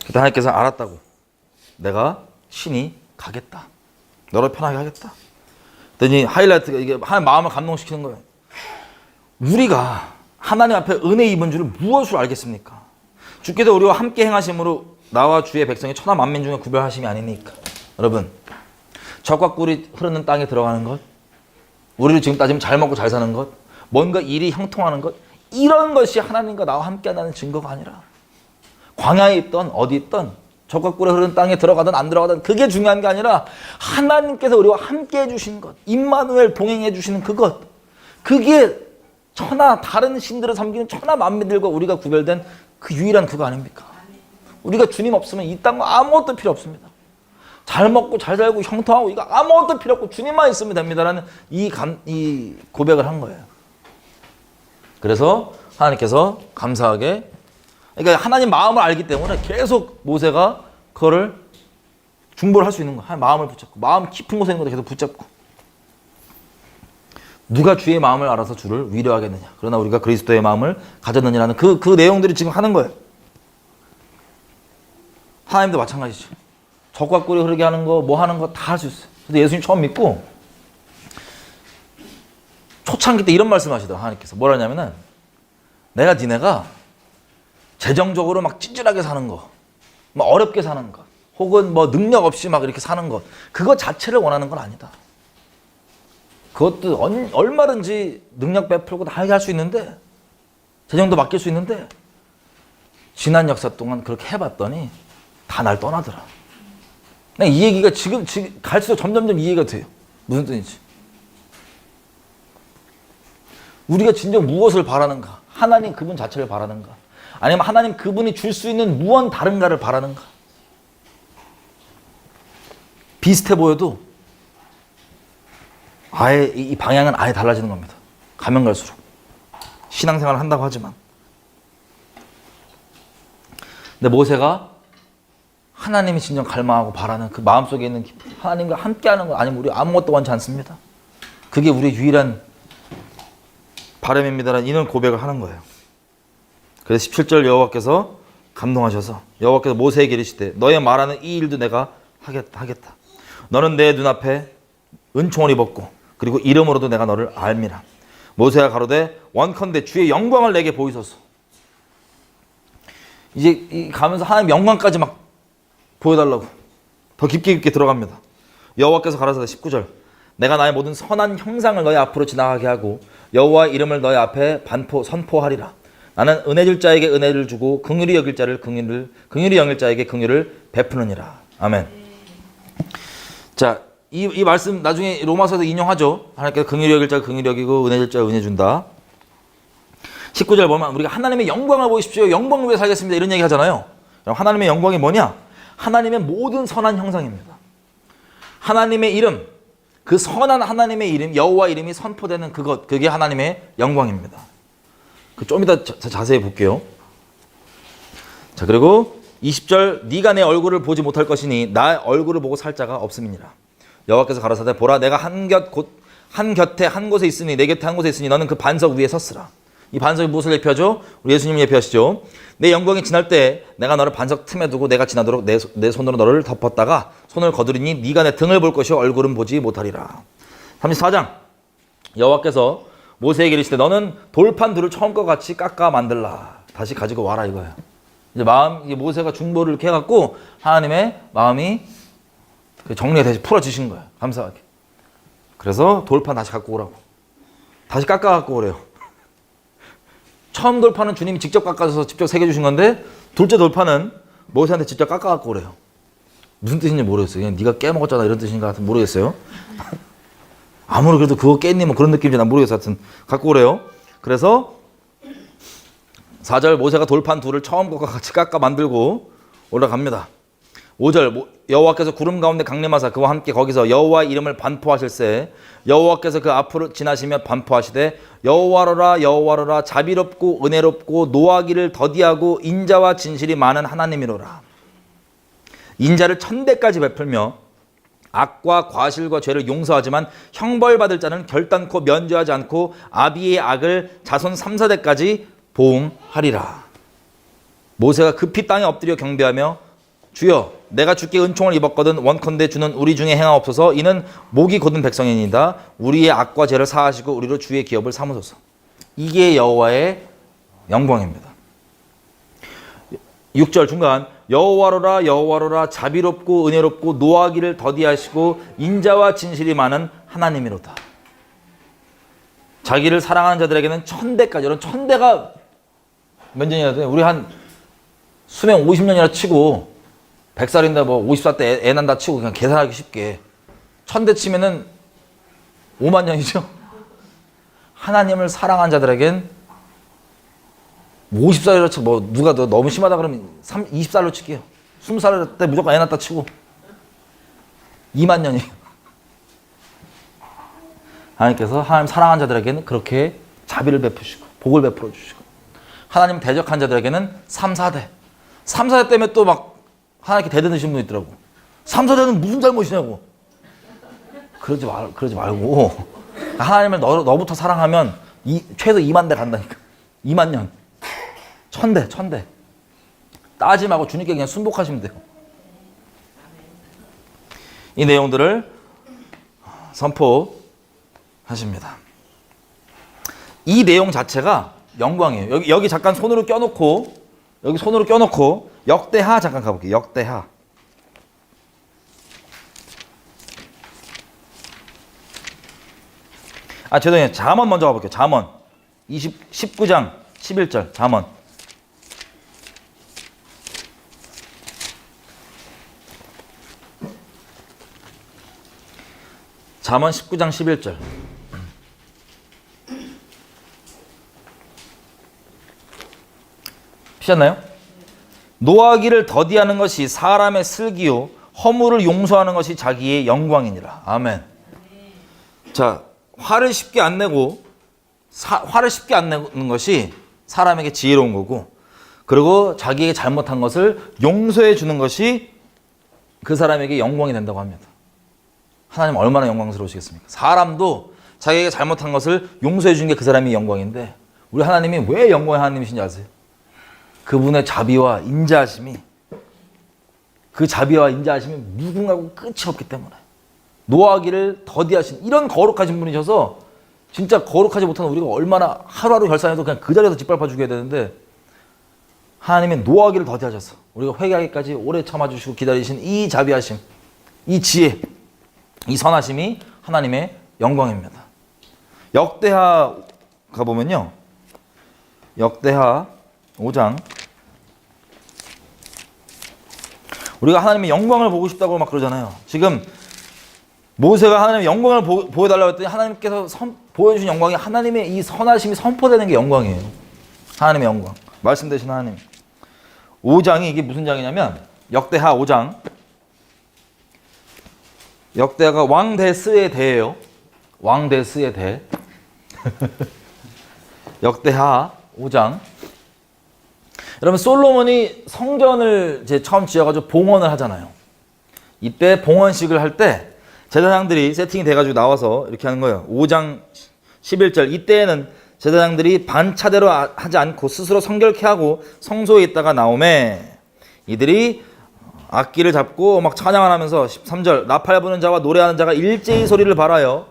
그때 하나님께서 알았다고. 내가 신이 가겠다. 너를 편하게 하겠다. 그랬더니 하이라이트가 이게 하나님 마음을 감동시키는 거예요. 우리가 하나님 앞에 은혜 입은 줄을 무엇으로 알겠습니까? 주께서 우리와 함께 행하심으로 나와 주의 백성이 천하 만민 중에 구별하심이 아니니까. 여러분, 젖과 꿀이 흐르는 땅에 들어가는 것, 우리를 지금 따지면 잘 먹고 잘 사는 것, 뭔가 일이 형통하는 것, 이런 것이 하나님과 나와 함께 한다는 증거가 아니라 광야에 있던 어디 있던 젖과 꿀에 흐르는 땅에 들어가든 안 들어가든 그게 중요한 게 아니라 하나님께서 우리와 함께 해주신 것, 임마누엘 동행해 주시는 그것, 그게 천하 다른 신들을 섬기는 천하 만민들과 우리가 구별된 그 유일한 그거 아닙니까? 우리가 주님 없으면 이 땅 아무것도 필요 없습니다. 잘 먹고 잘 살고 형통하고 이거 아무것도 필요 없고 주님만 있으면 됩니다라는 이 고백을 한 거예요. 그래서 하나님께서 감사하게, 그러니까 하나님 마음을 알기 때문에 계속 모세가 그거를 중보를 할 수 있는 거야. 마음을 붙잡고, 마음 깊은 곳에 있는 것도 계속 붙잡고. 누가 주의 마음을 알아서 주를 위로하겠느냐. 그러나 우리가 그리스도의 마음을 가졌느냐라는 그 내용들이 지금 하는 거예요. 하나님도 마찬가지죠. 젖과 꿀이 흐르게 하는 거, 뭐 하는 거 다 할 수 있어요. 근데 예수님 처음 믿고 초창기 때 이런 말씀 하시더라고요. 하나님께서 뭐라 하냐면은, 내가 니네가 재정적으로 막 찌질하게 사는 거, 막 어렵게 사는 것, 혹은 뭐 능력 없이 막 이렇게 사는 것, 그거 자체를 원하는 건 아니다. 그것도 얼마든지 능력 베풀고 다 할 수 있는데, 재정도 맡길 수 있는데, 지난 역사 동안 그렇게 해봤더니 다 날 떠나더라. 이 얘기가 지금 갈수록 점점점 이해가 돼요. 무슨 뜻인지. 우리가 진정 무엇을 바라는가? 하나님 그분 자체를 바라는가? 아니면 하나님 그분이 줄 수 있는 무언 다른가를 바라는가? 비슷해 보여도 아예 이 방향은 아예 달라지는 겁니다. 가면 갈수록. 신앙생활을 한다고 하지만. 근데 모세가 하나님이 진정 갈망하고 바라는 그 마음속에 있는 하나님과 함께하는 것 아니면 우리 아무것도 원치 않습니다. 그게 우리의 유일한 바람입니다라는 이런 고백을 하는 거예요. 그래서 17절 여호와께서 감동하셔서 여호와께서 모세에게 이르시되 너의 말하는 이 일도 내가 하겠다. 너는 내 눈앞에 은총을 입었고 그리고 이름으로도 내가 너를 알미라. 모세가 가로되 원컨대 주의 영광을 내게 보이소서. 이제 가면서 하나님 영광까지 막 보여달라고 더 깊게 들어갑니다. 여호와께서 가라사대 19절 내가 나의 모든 선한 형상을 너희 앞으로 지나가게 하고 여호와의 이름을 너희 앞에 선포하리라. 나는 은혜 줄 자에게 은혜를 주고 긍휼히 여길 자를 긍휼히 여길 자에게 긍휼을 베푸느니라. 아멘. 자, 이 말씀 나중에 로마서에도 인용하죠. 하나님께서 긍휼히 여길 자를 긍휼히 여기고 은혜 줄 자를 은혜 준다. 19절 보면 우리가 하나님의 영광을 보십시오. 영광을 위해 살겠습니다. 이런 얘기 하잖아요. 그럼 하나님의 영광이 뭐냐? 하나님의 모든 선한 형상입니다. 하나님의 이름, 그 선한 하나님의 이름, 여호와 이름이 선포되는 그것, 그게 하나님의 영광입니다. 좀 이따 자세히 볼게요. 자, 그리고 20절 네가 내 얼굴을 보지 못할 것이니 나 얼굴을 보고 살 자가 없음이니라. 여호와께서 가라사대 보라 내가 한 곁에 한 곳에 있으니 내 곁에 한 곳에 있으니 너는 그 반석 위에 섰으라. 이 반석이 무엇을 예표하죠? 우리 예수님 예표하시죠. 내 영광이 지날 때 내가 너를 반석 틈에 두고 내가 지나도록 내 손으로 너를 덮었다가 손을 거두리니 네가 내 등을 볼 것이요 얼굴은 보지 못하리라. 34장 여호와께서 모세에게 이르시되 너는 돌판 둘을 처음과 같이 깎아 만들라. 다시 가지고 와라 이거예요. 이제 모세가 중보를 이렇게 해갖고 하나님의 마음이 정리가 다시 풀어지신 거예요. 감사하게. 그래서 돌판 다시 갖고 오라고. 다시 깎아 갖고 오래요. 처음 돌판은 주님이 직접 깎아서 직접 새겨주신 건데 둘째 돌판은 모세한테 직접 깎아 갖고 오래요. 무슨 뜻인지 모르겠어요. 그냥 네가 깨먹었잖아 이런 뜻인가 하여튼 모르겠어요. 아무리 그래도 그거 깼니 뭐 그런 느낌인지 난 모르겠어. 하여튼 갖고 오래요. 그래서 4절 모세가 돌판 둘을 처음 것과 같이 깎아 만들고 올라갑니다. 5절 여호와께서 구름 가운데 강림하사 그와 함께 거기서 여호와의 이름을 반포하실세 여호와께서 그 앞으로 지나시며 반포하시되 여호와로라 여호와로라 자비롭고 은혜롭고 노하기를 더디하고 인자와 진실이 많은 하나님이로라. 인자를 1000배까지 베풀며 악과 과실과 죄를 용서하지만 형벌받을 자는 결단코 면제하지 않고 아비의 악을 자손 3, 4대까지 보응하리라. 모세가 급히 땅에 엎드려 경배하며 주여 내가 주께 은총을 입었거든 원컨대 주는 우리 중에 행하옵소서. 이는 목이 곧은 백성이니이다. 우리의 악과 죄를 사하시고 우리로 주의 기업을 삼으소서. 이게 여호와의 영광입니다. 6절 중간 여호와로라 여호와로라 자비롭고 은혜롭고 노하기를 더디하시고 인자와 진실이 많은 하나님이로다. 자기를 사랑하는 자들에게는 천대까지, 여러분 천대가 몇 년이나 돼요? 우리 한 수명 50년이나 치고 100살인데 뭐 54대 애 난다 치고 그냥 계산하기 쉽게 천대 치면은 5만 년이죠. 하나님을 사랑한 자들에겐 50살이라 치고 뭐 누가 너무 심하다 그러면 20살로 칠게요. 20살 때 무조건 애 낳다 치고 2만 년이에요. 하나님께서 하나님 사랑한 자들에게는 그렇게 자비를 베푸시고 복을 베풀어 주시고 하나님 대적한 자들에게는 3, 4대 3, 4대 때문에 또 막 하나님께 대드시는 분 있더라고. 3, 4대는 무슨 잘못이냐고. 그러지 말고 하나님을 너부터 사랑하면 최소 2만 대 간다니까. 2만 년. 1000대. 따지 말고 주님께 그냥 순복하시면 돼요. 이 내용들을 선포하십니다. 이 내용 자체가 영광이에요. 여기 잠깐 손으로 껴놓고 역대하 잠깐 가볼게요. 역대하. 죄송해요. 잠언 먼저 가볼게요. 잠언 19장 11절 잠언. 잠언 19장 11절. 피셨나요? 노하기를 더디하는 것이 사람의 슬기요 허물을 용서하는 것이 자기의 영광이니라. 아멘. 자, 화를 쉽게 안 내는 것이 사람에게 지혜로운 거고, 그리고 자기에게 잘못한 것을 용서해 주는 것이 그 사람에게 영광이 된다고 합니다. 하나님 얼마나 영광스러우시겠습니까? 사람도 자기에게 잘못한 것을 용서해 주는 게 그 사람이 영광인데, 우리 하나님이 왜 영광의 하나님이신지 아세요? 그분의 자비와 인자하심이, 그 자비와 인자하심이 무궁하고 끝이 없기 때문에 노하기를 더디하신 이런 거룩하신 분이셔서 진짜 거룩하지 못한 우리가 얼마나 하루하루 결산해도 그냥 그 자리에서 짓밟아 죽여야 되는데, 하나님이 노하기를 더디하셔서 우리가 회개하기까지 오래 참아주시고 기다리신 이 자비하심, 이 지혜, 이 선하심이 하나님의 영광입니다. 역대하 가보면요, 역대하 5장. 우리가 하나님의 영광을 보고 싶다고 막 그러잖아요. 지금 모세가 하나님의 영광을 보여달라고 했더니 하나님께서 보여주신 영광이 하나님의 이 선하심이 선포되는 게 영광이에요. 하나님의 영광. 말씀되신 하나님. 5장이 이게 무슨 장이냐면 역대하 5장. 역대하가 왕데스에 대해요. 왕데스에 대해. 역대하 5장. 여러분, 솔로몬이 성전을 이제 처음 지어가지고 봉헌을 하잖아요. 이때 봉헌식을 할 때 제사장들이 세팅이 돼가지고 나와서 이렇게 하는 거예요. 5장 11절. 이때에는 제사장들이 반차대로 하지 않고 스스로 성결케 하고 성소에 있다가 나오매 이들이 악기를 잡고 막 찬양을 하면서 13절. 나팔 부는 자와 노래하는 자가 일제히 소리를 발하여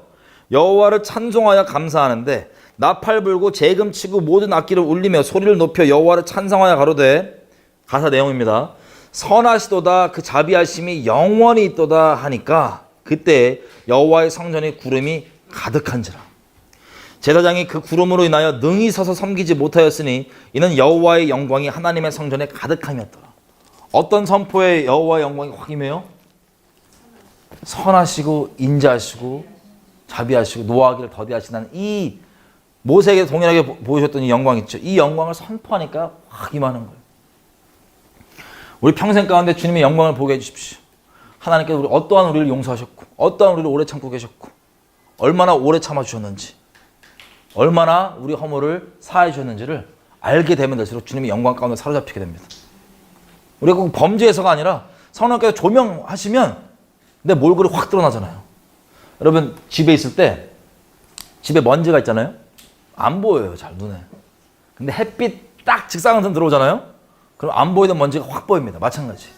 여호와를 찬송하여 감사하는데 나팔 불고 재금 치고 모든 악기를 울리며 소리를 높여 여호와를 찬송하여 가로되, 가사 내용입니다. 선하시도다 그 자비하심이 영원히 있도다 하니까 그때 여호와의 성전에 구름이 가득한지라. 제사장이 그 구름으로 인하여 능히 서서 섬기지 못하였으니 이는 여호와의 영광이 하나님의 성전에 가득함이었더라. 어떤 선포에 여호와의 영광이 확 임해요? 선하시고 인자하시고 자비하시고 노하기를 더디하시는 이 모세에게 동일하게 보여줬던 이 영광 있죠. 이 영광을 선포하니까 확 임하는 거예요. 우리 평생 가운데 주님의 영광을 보게 해주십시오. 하나님께서 어떠한 우리를 용서하셨고 어떠한 우리를 오래 참고 계셨고 얼마나 오래 참아주셨는지 얼마나 우리 허물을 사해 주셨는지를 알게 되면 될수록 주님의 영광 가운데 사로잡히게 됩니다. 우리가 꼭 범죄에서가 아니라 성령께서 조명하시면 근데 몰골이 확 드러나잖아요. 여러분 집에 있을 때 집에 먼지가 있잖아요. 안 보여요, 잘 눈에. 근데 햇빛 딱 직사광선 들어오잖아요. 그럼 안 보이던 먼지가 확 보입니다. 마찬가지.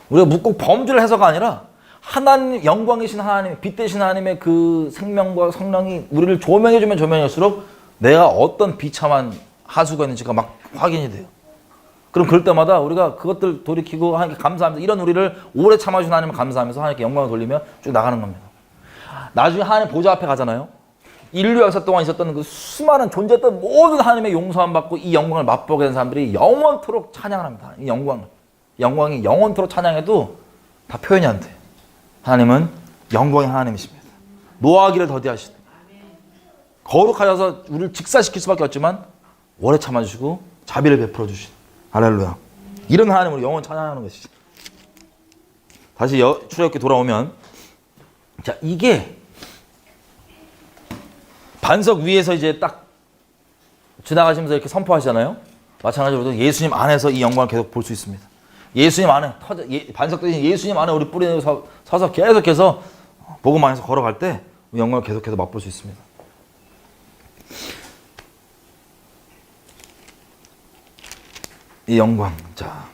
우리가 꼭 범주를 해서가 아니라 하나님, 영광이신 하나님, 빛 대신 하나님의 그 생명과 성령이 우리를 조명해주면 조명할수록 내가 어떤 비참한 하수가 있는지가 막 확인이 돼요. 그럼 그럴 때마다 우리가 그것들 돌이키고 하나님께 감사하면서 이런 우리를 오래 참아주신 하나님을 감사하면서 하나님께 영광을 돌리며 쭉 나가는 겁니다. 나중에 하나님 보좌 앞에 가잖아요. 인류 역사 동안 있었던 그 수많은 존재했던 모든 하나님의 용서함 받고 이 영광을 맛보게 된 사람들이 영원토록 찬양을 합니다. 이 영광이 영원토록 찬양해도 다 표현이 안 돼. 하나님은 영광의 하나님이십니다. 노하기를 더디하시다. 거룩하셔서 우리를 직사시킬 수밖에 없지만 오래 참아주시고 자비를 베풀어 주신 할렐루야. 이런 하나님을 영원 찬양하는 것이죠. 다시 출애굽기 돌아오면, 자, 이게 반석 위에서 이제 딱 지나가시면서 이렇게 선포하시잖아요. 마찬가지로 예수님 안에서 이 영광을 계속 볼 수 있습니다. 예수님 안에 반석 대신 예수님 안에 우리 뿌리 서서 계속해서 복음 안에서 걸어갈 때 영광을 계속해서 맛볼 수 있습니다. 이 영광. 자,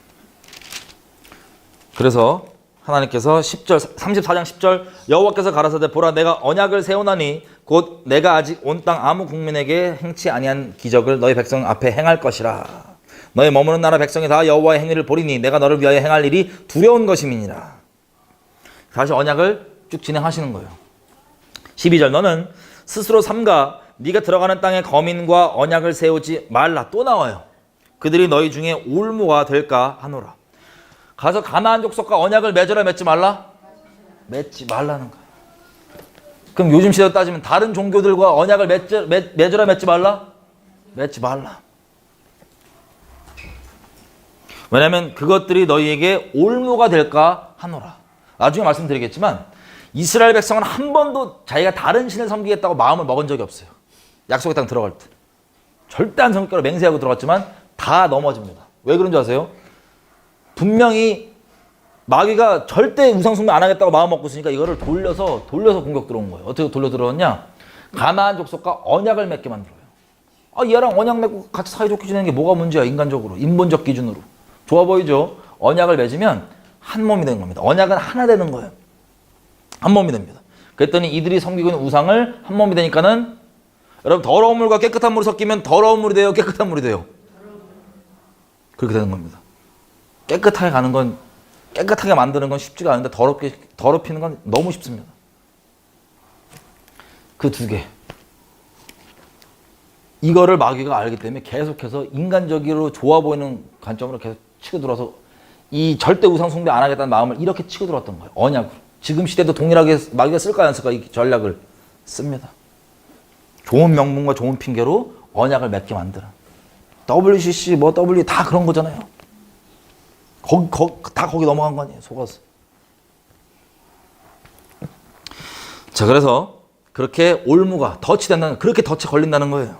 그래서 하나님께서 10절 34장 10절 여호와께서 가라사대 보라 내가 언약을 세우나니 곧 내가 아직 온 땅 아무 국민에게 행치 아니한 기적을 너희 백성 앞에 행할 것이라. 너희 머무는 나라 백성이 다 여호와의 행위를 보리니 내가 너를 위하여 행할 일이 두려운 것임이니라. 다시 언약을 쭉 진행하시는 거예요. 12절 너는 스스로 삼가 네가 들어가는 땅에 거민과 언약을 세우지 말라. 또 나와요. 그들이 너희 중에 올무가 될까 하노라. 가서 가나안 족속과 언약을 맺어라 맺지 말라? 맺지 말라는 거예요. 그럼 요즘 시대로 따지면 다른 종교들과 언약을 맺어라 맺지 말라? 맺지 말라. 왜냐하면 그것들이 너희에게 올무가 될까 하노라. 나중에 말씀드리겠지만 이스라엘 백성은 한 번도 자기가 다른 신을 섬기겠다고 마음을 먹은 적이 없어요. 약속의 땅 들어갈 때. 절대 안 섬기기로 맹세하고 들어갔지만 다 넘어집니다. 왜 그런 줄 아세요? 분명히 마귀가 절대 우상 숭배 안 하겠다고 마음 먹고 있으니까 이거를 돌려서 공격 들어온 거예요. 어떻게 돌려 들어왔냐? 가나안 족속과 언약을 맺게 만들어요. 아, 얘랑 언약 맺고 같이 사이좋게 지내는 게 뭐가 문제야? 인간적으로, 인본적 기준으로. 좋아 보이죠? 언약을 맺으면 한 몸이 되는 겁니다. 언약은 하나 되는 거예요. 한 몸이 됩니다. 그랬더니 이들이 섬기고 있는 우상을 한 몸이 되니까는 여러분 더러운 물과 깨끗한 물이 섞이면 더러운 물이 돼요? 깨끗한 물이 돼요? 그렇게 되는 겁니다. 깨끗하게 가는 건, 깨끗하게 만드는 건 쉽지가 않은데 더럽히는 건 너무 쉽습니다. 그 두 개. 이거를 마귀가 알기 때문에 계속해서 인간적으로 좋아 보이는 관점으로 계속 치고 들어와서 이 절대 우상 숭배 안 하겠다는 마음을 이렇게 치고 들어왔던 거예요. 언약으로. 지금 시대도 동일하게 마귀가 쓸까 안 쓸까 이 전략을 씁니다. 좋은 명분과 좋은 핑계로 언약을 맺게 만드는. WCC 뭐 W 다 그런 거잖아요. 다 거기 넘어간 거 아니에요. 속아서. 자, 그래서 그렇게 올무가 덫이 그렇게 덫에 걸린다는 거예요.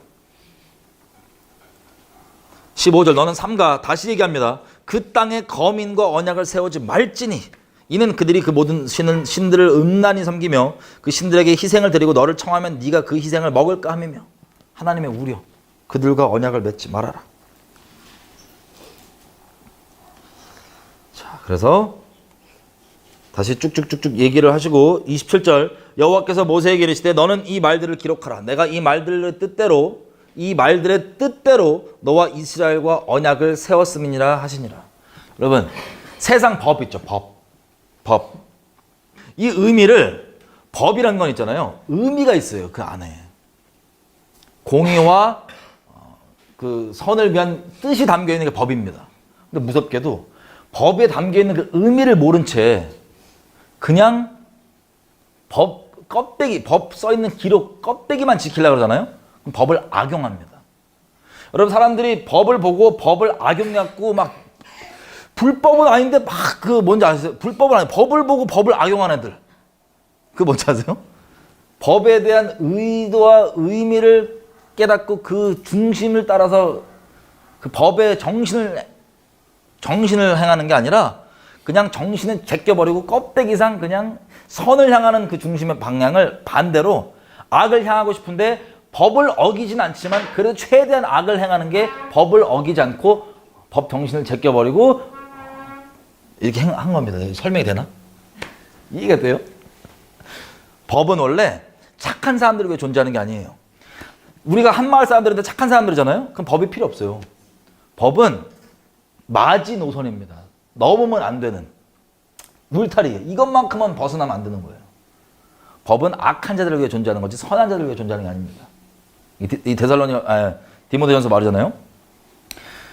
15절 너는 삼가 다시 얘기합니다. 그 땅에 거민과 언약을 세우지 말지니 이는 그들이 그 모든 신들을 음란히 섬기며 그 신들에게 희생을 드리고 너를 청하면 네가 그 희생을 먹을까 함이며 하나님의 우려. 그들과 언약을 맺지 말아라. 자, 그래서 다시 쭉쭉쭉쭉 얘기를 하시고 27절 여호와께서 모세에게 이르시되 너는 이 말들을 기록하라. 내가 이 말들의 뜻대로 너와 이스라엘과 언약을 세웠음이니라 하시니라. 여러분 세상 법 있죠. 법. 이 의미를 법이라는 건 있잖아요. 의미가 있어요. 그 안에. 공의와 그 선을 위한 뜻이 담겨있는 게 법입니다. 근데 무섭게도 법에 담겨있는 그 의미를 모른 채 그냥 법 써있는 기록 껍데기만 지키려고 그러잖아요. 그럼 법을 악용합니다. 여러분 사람들이 법을 보고 법을 악용해갖고 막 불법은 아닌데 막 그 뭔지 아세요? 불법은 아닌데 법을 보고 법을 악용하는 애들. 그거 뭔지 아세요? 법에 대한 의도와 의미를 깨닫고 그 중심을 따라서 그 법의 정신을 행하는 게 아니라 그냥 정신을 제껴버리고 껍데기상 그냥 선을 향하는 그 중심의 방향을 반대로 악을 향하고 싶은데 법을 어기진 않지만 그래도 최대한 악을 행하는 게 법을 어기지 않고 법 정신을 제껴버리고 이렇게 한 겁니다. 설명이 되나? 이해가 돼요? 법은 원래 착한 사람들을 위해 존재하는 게 아니에요. 우리가 한마을 사람들인데 착한 사람들이잖아요? 그럼 법이 필요 없어요. 법은 마지노선입니다. 넘으면 안 되는 울타리예요. 이것만큼은 벗어나면 안 되는 거예요. 법은 악한 자들을 위해 존재하는 거지 선한 자들을 위해 존재하는 게 아닙니다. 이 디모데전서 말이잖아요.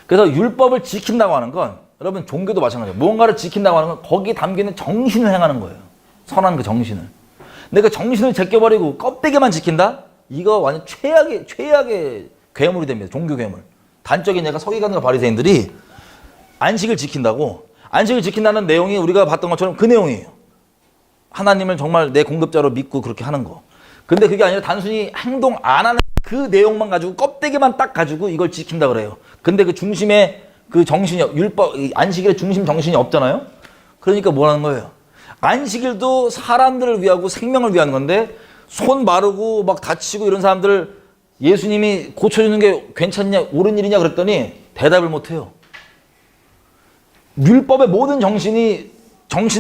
그래서 율법을 지킨다고 하는 건 여러분 종교도 마찬가지예요. 무언가를 지킨다고 하는 건 거기에 담기는 정신을 행하는 거예요. 선한 그 정신을. 근데 그 정신을 제껴버리고 껍데기만 지킨다? 이거 완전 최악의 괴물이 됩니다. 종교 괴물. 단적인 예가 서기관과 바리새인들이 안식을 지킨다고. 안식을 지킨다는 내용이 우리가 봤던 것처럼 그 내용이에요. 하나님을 정말 내 공급자로 믿고 그렇게 하는 거. 근데 그게 아니라 단순히 행동 안 하는 그 내용만 가지고 껍데기만 딱 가지고 이걸 지킨다 그래요. 근데 그 중심에 그 정신이 율법 안식일의 중심 정신이 없잖아요. 그러니까 뭐라는 거예요? 안식일도 사람들을 위하고 생명을 위한 건데 손 마르고 막 다치고 이런 사람들 예수님이 고쳐주는 게 괜찮냐 옳은 일이냐 그랬더니 대답을 못해요. 율법의 모든 정신에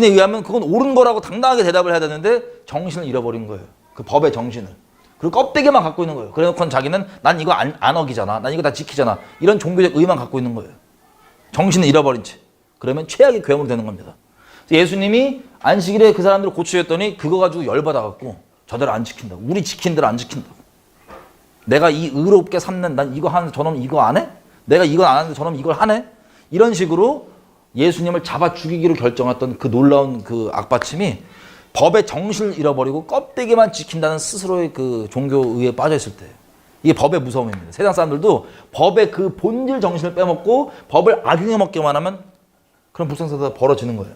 의하면 그건 옳은 거라고 당당하게 대답을 해야 되는데 정신을 잃어버린 거예요. 그 법의 정신을. 그리고 껍데기만 갖고 있는 거예요. 그래놓고는 자기는 난 이거 안 어기잖아. 난 이거 다 지키잖아. 이런 종교적 의만 갖고 있는 거예요. 정신을 잃어버린 채. 그러면 최악의 괴물이 되는 겁니다. 예수님이 안식일에 그 사람들을 고치셨더니 그거 가지고 열받아갖고 저대로 안 지킨다고. 우리 지킨 대로 안 지킨다고. 내가 이 의롭게 삼는 난 이거 하는데 저놈 이거 안 해? 내가 이걸 안 하는데 저놈 이걸 하네? 이런 식으로 예수님을 잡아 죽이기로 결정했던 그 놀라운 그 악받침이 법의 정신을 잃어버리고 껍데기만 지킨다는 스스로의 그 종교의에 빠져 있을 때 이게 법의 무서움입니다. 세상 사람들도 법의 그 본질 정신을 빼먹고 법을 악용해 먹기만 하면 그런 불상사가 벌어지는 거예요.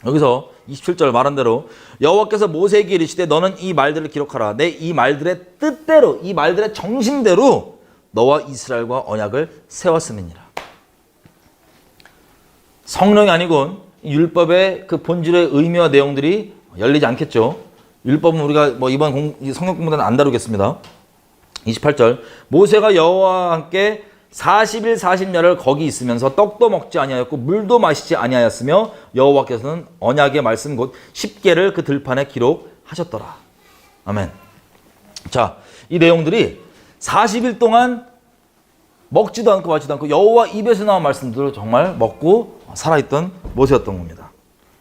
여기서 27절 말한 대로 여호와께서 모세에게 이르시되 너는 이 말들을 기록하라. 내 이 말들의 뜻대로 이 말들의 정신대로 너와 이스라엘과 언약을 세웠음이니라. 성령이 아니곤 율법의 그 본질의 의미와 내용들이 열리지 않겠죠. 율법은 우리가 뭐 이번 성경 공부는 안 다루겠습니다. 28절 모세가 여호와와 함께 40일 40야를 거기 있으면서 떡도 먹지 아니하였고 물도 마시지 아니하였으며 여호와께서는 언약의 말씀 곧 10계를 그 들판에 기록하셨더라. 아멘. 자, 이 내용들이 40일 동안 먹지도 않고 마시지도 않고 여호와 입에서 나온 말씀들을 정말 먹고 살아있던 모세였던 겁니다.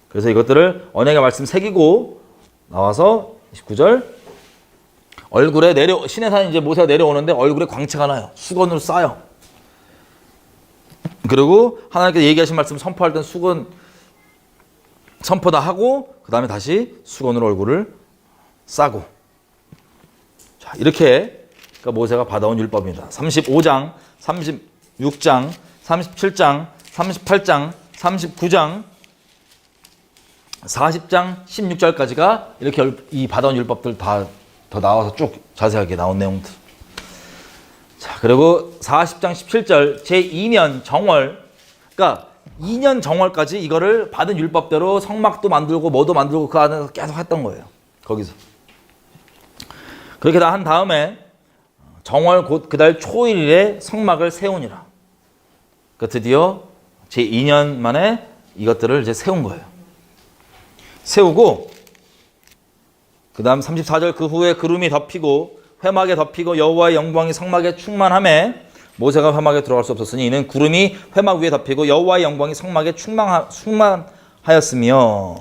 그래서 이것들을 언약의 말씀 새기고 나와서 29절 얼굴에 시내산 이제 모세가 내려오는데 얼굴에 광채가 나요. 수건으로 싸요. 그리고 하나님께서 얘기하신 말씀 선포할 땐 수건 선포 다 하고 그 다음에 다시 수건으로 얼굴을 싸고 자 이렇게 그러니까 모세가 받아온 율법입니다. 35장, 36장, 37장, 38장, 39장, 40장, 16절까지가 이렇게 이 받아온 율법들 다 더 나와서 쭉 자세하게 나온 내용들. 자, 그리고 40장 17절 제2년 정월 그러니까 2년 정월까지 이거를 받은 율법대로 성막도 만들고 뭐도 만들고 그 안에서 계속 했던 거예요. 거기서. 그렇게 다 한 다음에 정월 곧 그달 초일에 성막을 세우니라. 그러니까 드디어 제2년 만에 이것들을 이제 세운 거예요. 세우고 그 다음 34절 그 후에 구름이 덮이고 회막에 덮이고 여호와의 영광이 성막에 충만하매 모세가 회막에 들어갈 수 없었으니 이는 구름이 회막 위에 덮이고 여호와의 영광이 성막에 충만하였으며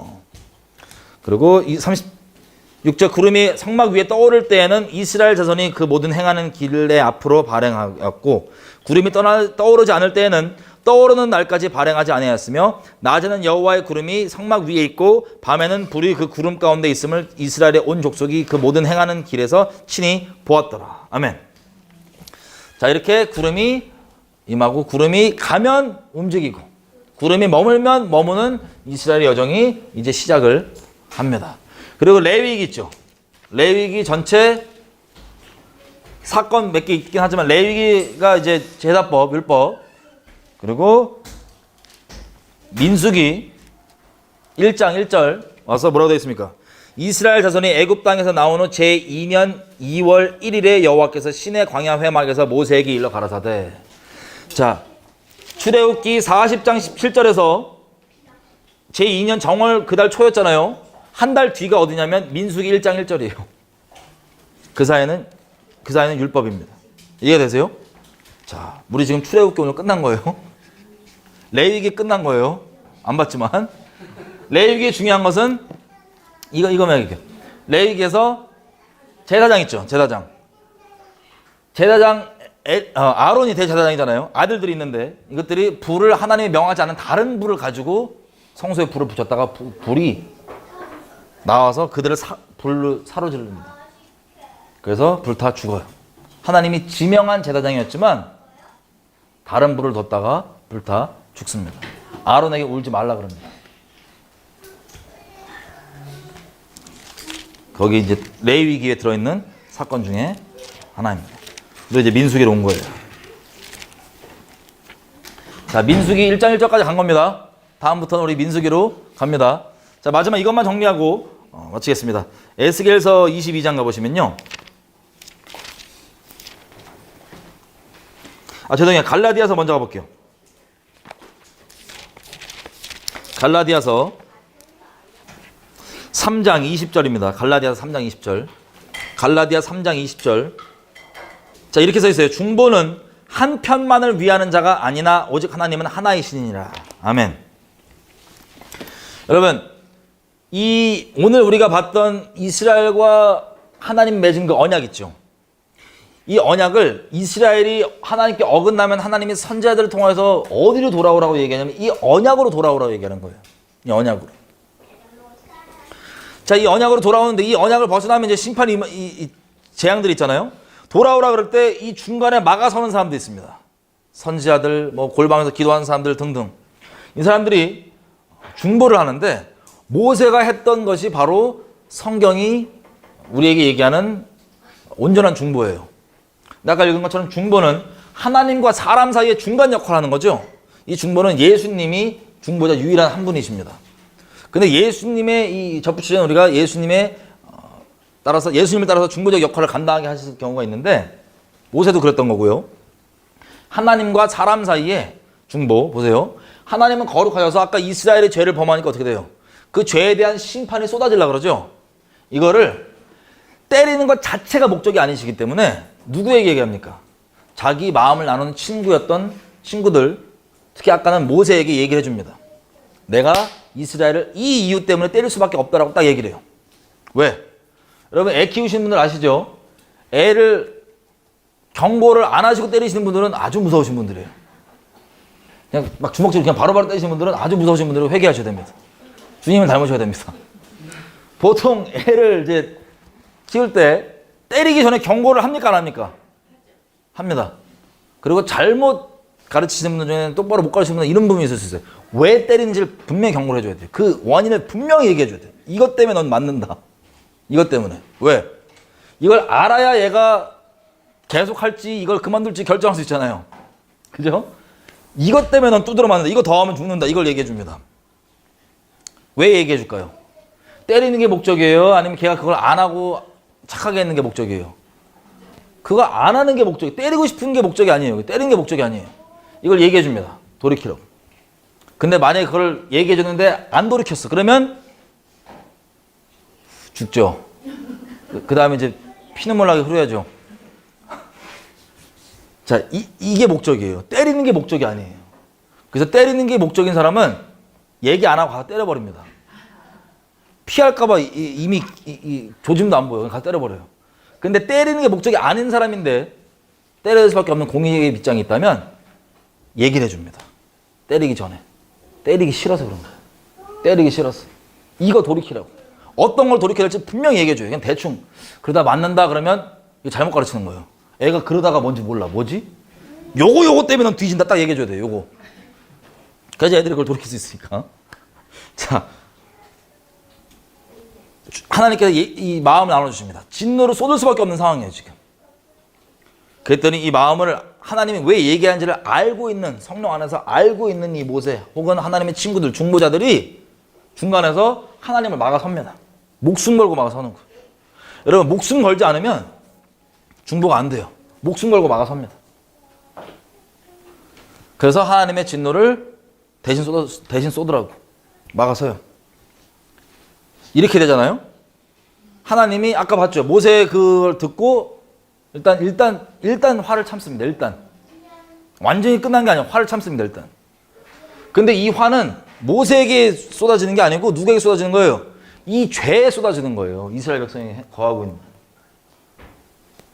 그리고 이 36절 구름이 성막 위에 떠오를 때에는 이스라엘 자손이 그 모든 행하는 길에 앞으로 발행하였고 구름이 떠오르지 않을 때에는 떠오르는 날까지 발행하지 아니하였으며 낮에는 여호와의 구름이 성막 위에 있고 밤에는 불이 그 구름 가운데 있음을 이스라엘의 온 족속이 그 모든 행하는 길에서 친히 보았더라. 아멘. 자 이렇게 구름이 임하고 구름이 가면 움직이고 구름이 머물면 머무는 이스라엘의 여정이 이제 시작을 합니다. 그리고 레위기 있죠. 레위기 전체 사건 몇 개 있긴 하지만 레위기가 이제 제사법, 율법 그리고 민수기 1장 1절 와서 뭐라고 되어 있습니까? 이스라엘 자손이 애굽 땅에서 나온 후 제2년 2월 1일에 여호와께서 시내 광야 회막에서 모세에게 일러 가라사대. 자, 출애굽기 40장 17절에서 제2년 정월 그달 초였잖아요. 한 달 뒤가 어디냐면 민수기 1장 1절이에요. 그 사이에는 율법입니다. 이해되세요? 자, 우리 지금 출애굽기 오늘 끝난 거예요. 레위기 끝난 거예요. 안 봤지만 레위기의 중요한 것은 이거만 얘기해요. 레위기에서 제사장 있죠. 제사장 아론이 대제사장이잖아요. 아들들이 있는데 이것들이 불을 하나님이 명하지 않은 다른 불을 가지고 성소에 불을 붙였다가 불이 나와서 그들을 불로 사로지릅니다. 그래서 불타 죽어요. 하나님이 지명한 제사장이었지만 다른 불을 뒀다가 불타 죽습니다. 아론에게 울지 말라 그럽니다. 거기 이제 레위기에 들어있는 사건 중에 하나입니다. 그리고 이제 민수기로 온 거예요. 자, 민수기 1장 1절까지 간 겁니다. 다음부터는 우리 민수기로 갑니다. 자, 마지막 이것만 정리하고 마치겠습니다. 에스겔서 22장 가보시면요. 죄송해요. 갈라디아서 먼저 가볼게요. 갈라디아서 3장 20절입니다. 갈라디아서 3장 20절. 갈라디아 3장 20절. 자, 이렇게 써 있어요. 중보는 한 편만을 위하는 자가 아니나 오직 하나님은 하나이시니라. 아멘. 여러분, 오늘 우리가 봤던 이스라엘과 하나님 맺은 그 언약 있죠. 이 언약을 이스라엘이 하나님께 어긋나면 하나님이 선지자들을 통해서 어디로 돌아오라고 얘기하냐면 이 언약으로 돌아오라고 얘기하는 거예요. 이 언약으로. 자, 이 언약으로 돌아오는데 이 언약을 벗어나면 이제 심판이 이 재앙들이 있잖아요. 돌아오라 그럴 때 이 중간에 막아서는 사람도 있습니다. 선지자들, 골방에서 기도하는 사람들 등등. 이 사람들이 중보를 하는데 모세가 했던 것이 바로 성경이 우리에게 얘기하는 온전한 중보예요. 아까 읽은 것처럼 중보는 하나님과 사람 사이의 중간 역할을 하는 거죠. 이 중보는 예수님이 중보자 유일한 한 분이십니다. 근데 예수님의 이 접붙이는 우리가 예수님을 따라서 중보적 역할을 감당하게 하실 경우가 있는데 모세도 그랬던 거고요. 하나님과 사람 사이의 중보 보세요. 하나님은 거룩하셔서 아까 이스라엘의 죄를 범하니까 어떻게 돼요? 그 죄에 대한 심판이 쏟아지려고 그러죠. 이거를 때리는 것 자체가 목적이 아니시기 때문에 누구에게 얘기합니까? 자기 마음을 나누는 친구였던 친구들, 특히 아까는 모세에게 얘기를 해줍니다. 내가 이스라엘을 이 이유 때문에 때릴 수밖에 없다라고 딱 얘기를 해요. 왜? 여러분 애 키우시는 분들 아시죠? 애를 경고를 안 하시고 때리시는 분들은 아주 무서우신 분들이에요. 그냥 막 주먹질로 그냥 바로바로 때리시는 분들은 아주 무서우신 분들은 회개하셔야 됩니다. 주님을 닮으셔야 됩니다. 보통 애를 이제 키울 때 때리기 전에 경고를 합니까 안 합니까? 합니다. 그리고 잘못 가르치시는 분들 중에는 똑바로 못 가르치는 분들 이런 부분이 있을 수 있어요. 왜 때리는지를 분명히 경고를 해줘야 돼요. 그 원인을 분명히 얘기해줘야 돼요. 이것 때문에 넌 맞는다. 이것 때문에. 왜? 이걸 알아야 얘가 계속 할지 이걸 그만둘지 결정할 수 있잖아요. 그죠? 이것 때문에 넌 두드러 맞는다. 이거 더 하면 죽는다. 이걸 얘기해 줍니다. 왜 얘기해 줄까요? 때리는 게 목적이에요? 아니면 걔가 그걸 안 하고 착하게 했는 게 목적이에요? 그거 안 하는 게 목적이에요. 때리고 싶은 게 목적이 아니에요. 때리는 게 목적이 아니에요. 이걸 얘기해 줍니다. 돌이키라고. 근데 만약에 그걸 얘기해 줬는데 안 돌이켰어. 그러면 죽죠. 그 다음에 이제 피눈물나게 흐려야죠. 자, 이게 목적이에요. 때리는 게 목적이 아니에요. 그래서 때리는 게 목적인 사람은 얘기 안 하고 가서 때려버립니다. 피할까봐 이미 조짐도 안 보여. 가서 때려버려요. 근데 때리는 게 목적이 아닌 사람인데 때릴 수밖에 없는 공익의 입장이 있다면 얘기를 해줍니다. 때리기 전에. 때리기 싫어서 그런 거예요. 때리기 싫어서. 이거 돌이키라고. 어떤 걸 돌이켜야 될지 분명히 얘기해줘요. 그냥 대충. 그러다 맞는다 그러면 이거 잘못 가르치는 거예요. 애가 그러다가 뭔지 몰라. 뭐지? 요거 때문에 넌 뒤진다. 딱 얘기해줘야 돼요. 요거. 그래야지 애들이 그걸 돌이킬 수 있으니까. 자, 하나님께서 이 마음을 나눠주십니다. 진노를 쏟을 수밖에 없는 상황이에요. 지금. 그랬더니 이 마음을 하나님이 왜 얘기하는지를 알고 있는 성령 안에서 알고 있는 이 모세 혹은 하나님의 친구들 중보자들이 중간에서 하나님을 막아섭니다. 목숨 걸고 막아서는 거예요. 여러분 목숨 걸지 않으면 중보가 안 돼요. 목숨 걸고 막아섭니다. 그래서 하나님의 진노를 대신 쏘더라고. 막아서요. 이렇게 되잖아요. 하나님이 아까 봤죠. 모세 그걸 듣고 일단 화를 참습니다. 일단 완전히 끝난 게 아니라 화를 참습니다. 일단. 근데 이 화는 모세에게 쏟아지는 게 아니고 누구에게 쏟아지는 거예요? 이 죄에 쏟아지는 거예요. 이스라엘 백성이 거하고 있는.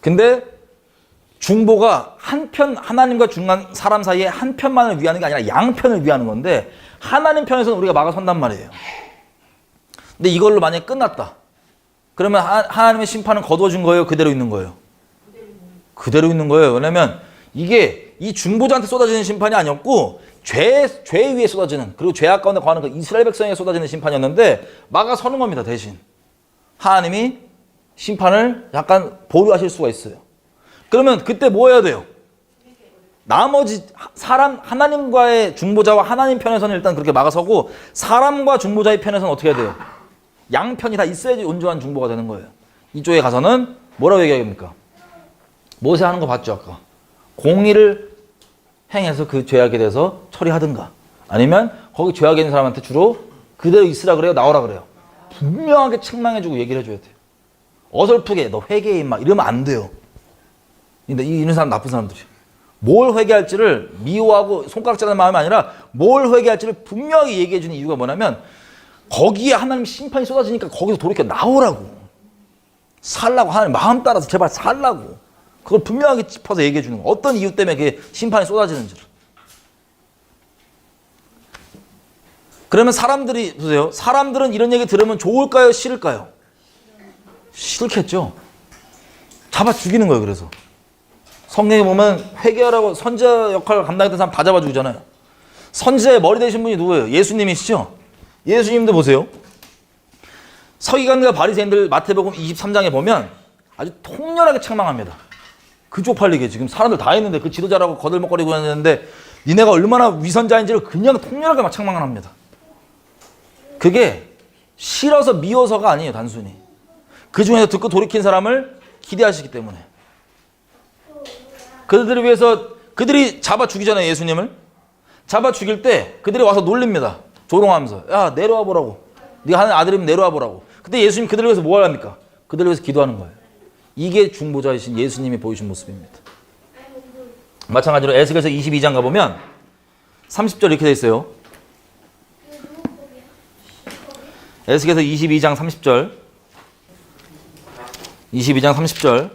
근데 중보가 한편, 하나님과 중간 사람 사이에 한 편만을 위하는 게 아니라 양편을 위하는 건데 하나님 편에서는 우리가 막아선단 말이에요. 근데 이걸로 만약에 끝났다. 그러면 하나님의 심판은 거두어진 거예요? 그대로 있는 거예요? 그대로 있는 거예요. 왜냐면 이게 이 중보자한테 쏟아지는 심판이 아니었고 죄 위에 쏟아지는, 그리고 죄악 가운데 거하는 그 이스라엘 백성에게 쏟아지는 심판이었는데 막아서는 겁니다. 대신 하나님이 심판을 약간 보류하실 수가 있어요. 그러면 그때 뭐 해야 돼요? 나머지 하나님과의 중보자와 하나님 편에서는 일단 그렇게 막아서고 사람과 중보자의 편에서는 어떻게 해야 돼요? 양편이 다 있어야지 온전한 중보가 되는 거예요. 이쪽에 가서는 뭐라고 얘기합니까? 모세 하는 거 봤죠 아까? 공의를 행해서 그 죄악에 대해서 처리하든가 아니면 거기 죄악에 있는 사람한테 주로 그대로 있으라 그래요? 나오라 그래요? 분명하게 책망해주고 얘기를 해줘야 돼요. 어설프게 너 회개해 임마 이러면 안 돼요. 근데 이런 사람 나쁜 사람들이에요. 뭘 회개할지를 미워하고 손가락질하는 마음이 아니라 뭘 회개할지를 분명히 얘기해주는 이유가 뭐냐면 거기에 하나님 심판이 쏟아지니까 거기서 돌이켜 나오라고. 살라고. 하나님 마음 따라서 제발 살라고. 그걸 분명하게 짚어서 얘기해 주는 거예요. 어떤 이유 때문에 그게 심판이 쏟아지는지를. 그러면 사람들이 보세요. 사람들은 이런 얘기 들으면 좋을까요? 싫을까요? 싫겠죠. 잡아 죽이는 거예요. 그래서 성경에 보면 회개하라고 선지자 역할을 감당했던 사람 다 잡아 죽이잖아요. 선지자의 머리 되신 분이 누구예요? 예수님이시죠. 예수님도 보세요. 서기관과 바리새인들 마태복음 23장에 보면 아주 통렬하게 책망합니다. 그 쪽팔리게 지금 사람들 다 있는데 그 지도자라고 거들먹거리고 있는데 니네가 얼마나 위선자인지를 그냥 통렬하게 막 책망을 합니다. 그게 싫어서 미워서가 아니에요. 단순히 그 중에서 듣고 돌이킨 사람을 기대하시기 때문에. 그들을 위해서 그들이 잡아 죽이잖아요. 예수님을 잡아 죽일 때 그들이 와서 놀립니다. 조롱하면서 야 내려와 보라고. 네가 하는 아들이면 내려와 보라고. 근데 예수님 그들을 위해서 뭘 합니까? 그들을 위해서 기도하는 거예요. 이게 중보자이신 예수님이 보이신 모습입니다. 마찬가지로 에스겔서 22장 가보면 30절 이렇게 돼 있어요. 에스겔서 22장 30절 22장 30절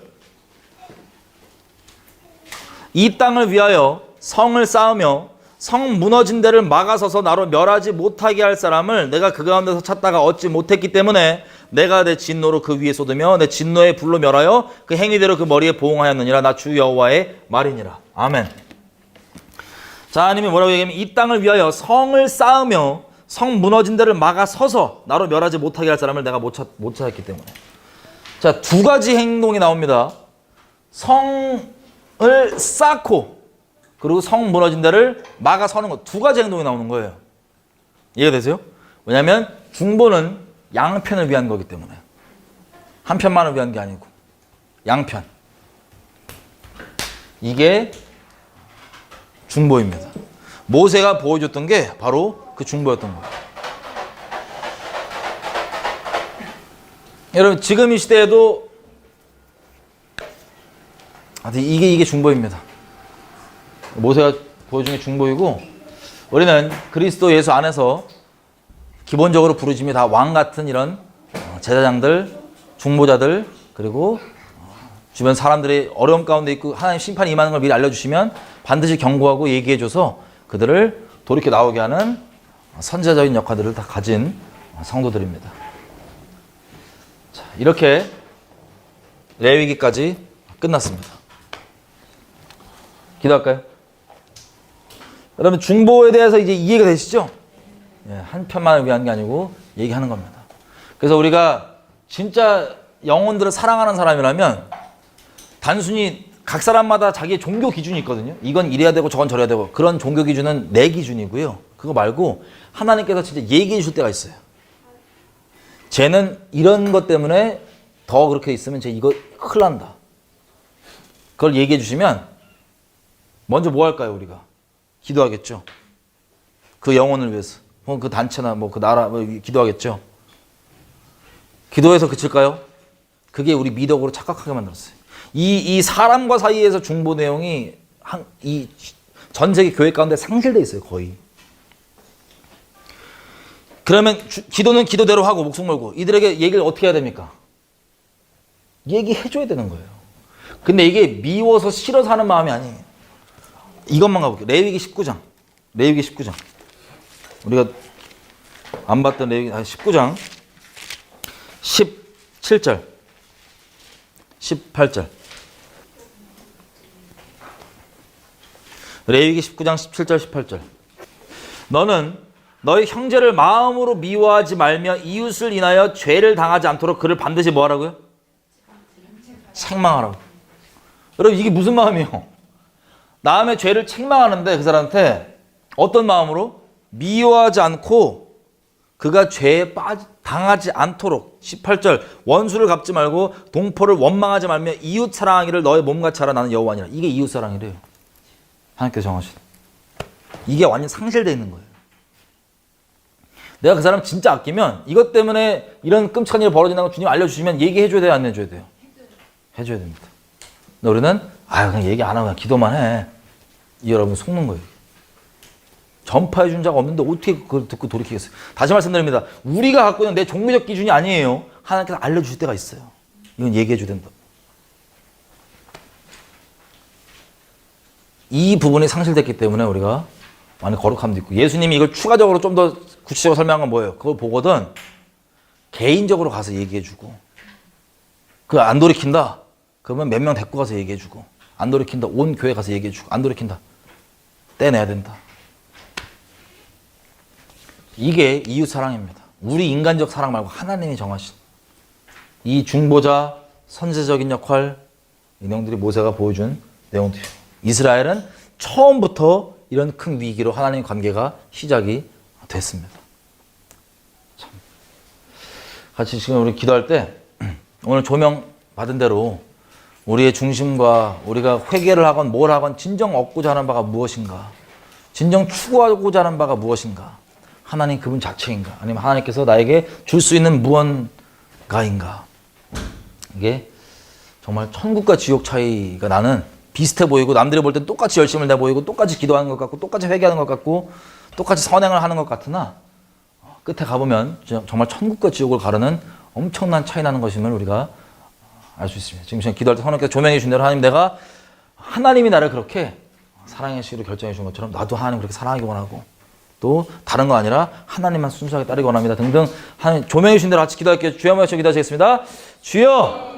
이 땅을 위하여 성을 쌓으며 성 무너진 데를 막아서서 나로 멸하지 못하게 할 사람을 내가 그 가운데서 찾다가 얻지 못했기 때문에 내가 내 진노로 그 위에 쏟으며 내 진노의 불로 멸하여 그 행위대로 그 머리에 보응하였느니라. 나 주 여호와의 말이니라. 아멘. 자, 하나님이 뭐라고 얘기하면 이 땅을 위하여 성을 쌓으며 성 무너진 데를 막아서서 나로 멸하지 못하게 할 사람을 내가 못 찾았기 때문에. 자, 두 가지 행동이 나옵니다. 성을 쌓고 그리고 성 무너진 데를 막아서는 것. 두 가지 행동이 나오는 거예요. 이해가 되세요? 왜냐하면 중보는 양편을 위한 거기 때문에. 한 편만을 위한 게 아니고 양편. 이게 중보입니다. 모세가 보여줬던 게 바로 그 중보였던 거예요. 여러분 지금 이 시대에도 이게 중보입니다. 모세가 보여준 게 중보이고 우리는 그리스도 예수 안에서 기본적으로 부르심이 다 왕 같은 이런 제사장들, 중보자들 그리고 주변 사람들이 어려움 가운데 있고 하나님 심판이 임하는 걸 미리 알려주시면 반드시 경고하고 얘기해줘서 그들을 돌이켜 나오게 하는 선지자적인 역할들을 다 가진 성도들입니다. 자, 이렇게 레위기까지 끝났습니다. 기도할까요? 여러분 중보에 대해서 이제 이해가 되시죠? 한 편만을 위한 게 아니고 얘기하는 겁니다. 그래서 우리가 진짜 영혼들을 사랑하는 사람이라면 단순히 각 사람마다 자기의 종교 기준이 있거든요. 이건 이래야 되고 저건 저래야 되고 그런 종교 기준은 내 기준이고요. 그거 말고 하나님께서 진짜 얘기해 주실 때가 있어요. 쟤는 이런 것 때문에 더 그렇게 있으면 쟤 이거 큰일 난다. 그걸 얘기해 주시면 먼저 뭐 할까요, 우리가? 기도하겠죠. 그 영혼을 위해서. 그 단체나 그 나라 기도하겠죠. 기도해서 그칠까요? 그게 우리 미덕으로 착각하게 만들었어요. 이 사람과 사이에서 중보 내용이 이 전 세계 교회 가운데 상실돼 있어요, 거의. 그러면 기도는 기도대로 하고 목숨 걸고 이들에게 얘기를 어떻게 해야 됩니까? 얘기해줘야 되는 거예요. 근데 이게 미워서 싫어서 하는 마음이 아니에요. 이것만 가볼게요. 레위기 19장. 레위기 19장. 우리가 안 봤던 레위기 19장 17절 18절 레위기 19장 17절 18절 너는 너희 형제를 마음으로 미워하지 말며 이웃을 인하여 죄를 당하지 않도록 그를 반드시 뭐 하라고요? 책망하라고. 여러분 이게 무슨 마음이에요? 남의 죄를 책망하는데 그 사람한테 어떤 마음으로? 미워하지 않고 그가 죄에 당하지 않도록 18절 원수를 갚지 말고 동포를 원망하지 말며 이웃 사랑하기를 너의 몸같이 하라 나는 여호와니라. 이게 이웃 사랑이래요. 하나님께서 정하신. 이게 완전 상실되어 있는 거예요. 내가 그 사람 진짜 아끼면 이것 때문에 이런 끔찍한 일이 벌어진다는 걸 주님 알려주시면 얘기해줘야 돼요? 안 해줘야 돼요? 해줘야 됩니다. 근데 우리는 그냥 얘기 안 하고 그냥 기도만 해. 이 여러분 속는 거예요. 전파해 준 자가 없는데 어떻게 그걸 듣고 돌이키겠어요? 다시 말씀드립니다. 우리가 갖고 있는 내 종교적 기준이 아니에요. 하나님께서 알려주실 때가 있어요. 이건 얘기해 줘야 된다. 이 부분이 상실됐기 때문에 우리가 많이 거룩함도 있고 예수님이 이걸 추가적으로 좀 더 구체적으로 설명한 건 뭐예요? 그걸 보거든 개인적으로 가서 얘기해주고 그거 안 돌이킨다? 그러면 몇 명 데리고 가서 얘기해주고 안 돌이킨다? 온 교회 가서 얘기해주고 안 돌이킨다? 떼내야 된다. 이게 이웃사랑입니다. 우리 인간적 사랑 말고 하나님이 정하신 이 중보자 선제적인 역할 이 내용들이 모세가 보여준 내용들이에요. 이스라엘은 처음부터 이런 큰 위기로 하나님 관계가 시작이 됐습니다. 참. 같이 지금 우리 기도할 때 오늘 조명 받은 대로 우리의 중심과 우리가 회개를 하건 뭘 하건 진정 얻고자 하는 바가 무엇인가? 진정 추구하고자 하는 바가 무엇인가? 하나님 그분 자체인가? 아니면 하나님께서 나에게 줄 수 있는 무언가인가? 이게 정말 천국과 지옥 차이가 나는 비슷해 보이고 남들이 볼 땐 똑같이 열심을 내 보이고 똑같이 기도하는 것 같고 똑같이 회개하는 것 같고 똑같이 선행을 하는 것 같으나 끝에 가보면 정말 천국과 지옥을 가르는 엄청난 차이 나는 것임을 우리가 알 수 있습니다. 지금 기도할 때 하나님께서 조명해 주신 대로 하나님 내가 하나님이 나를 그렇게 사랑의 식으로 결정해 준 것처럼 나도 하나님 그렇게 사랑하기 원하고 또 다른 거 아니라 하나님만 순수하게 따르기 원합니다 등등 하나님 조명해 주신 대로 같이 기도할게요. 주여 모여서 기도하시겠습니다. 주여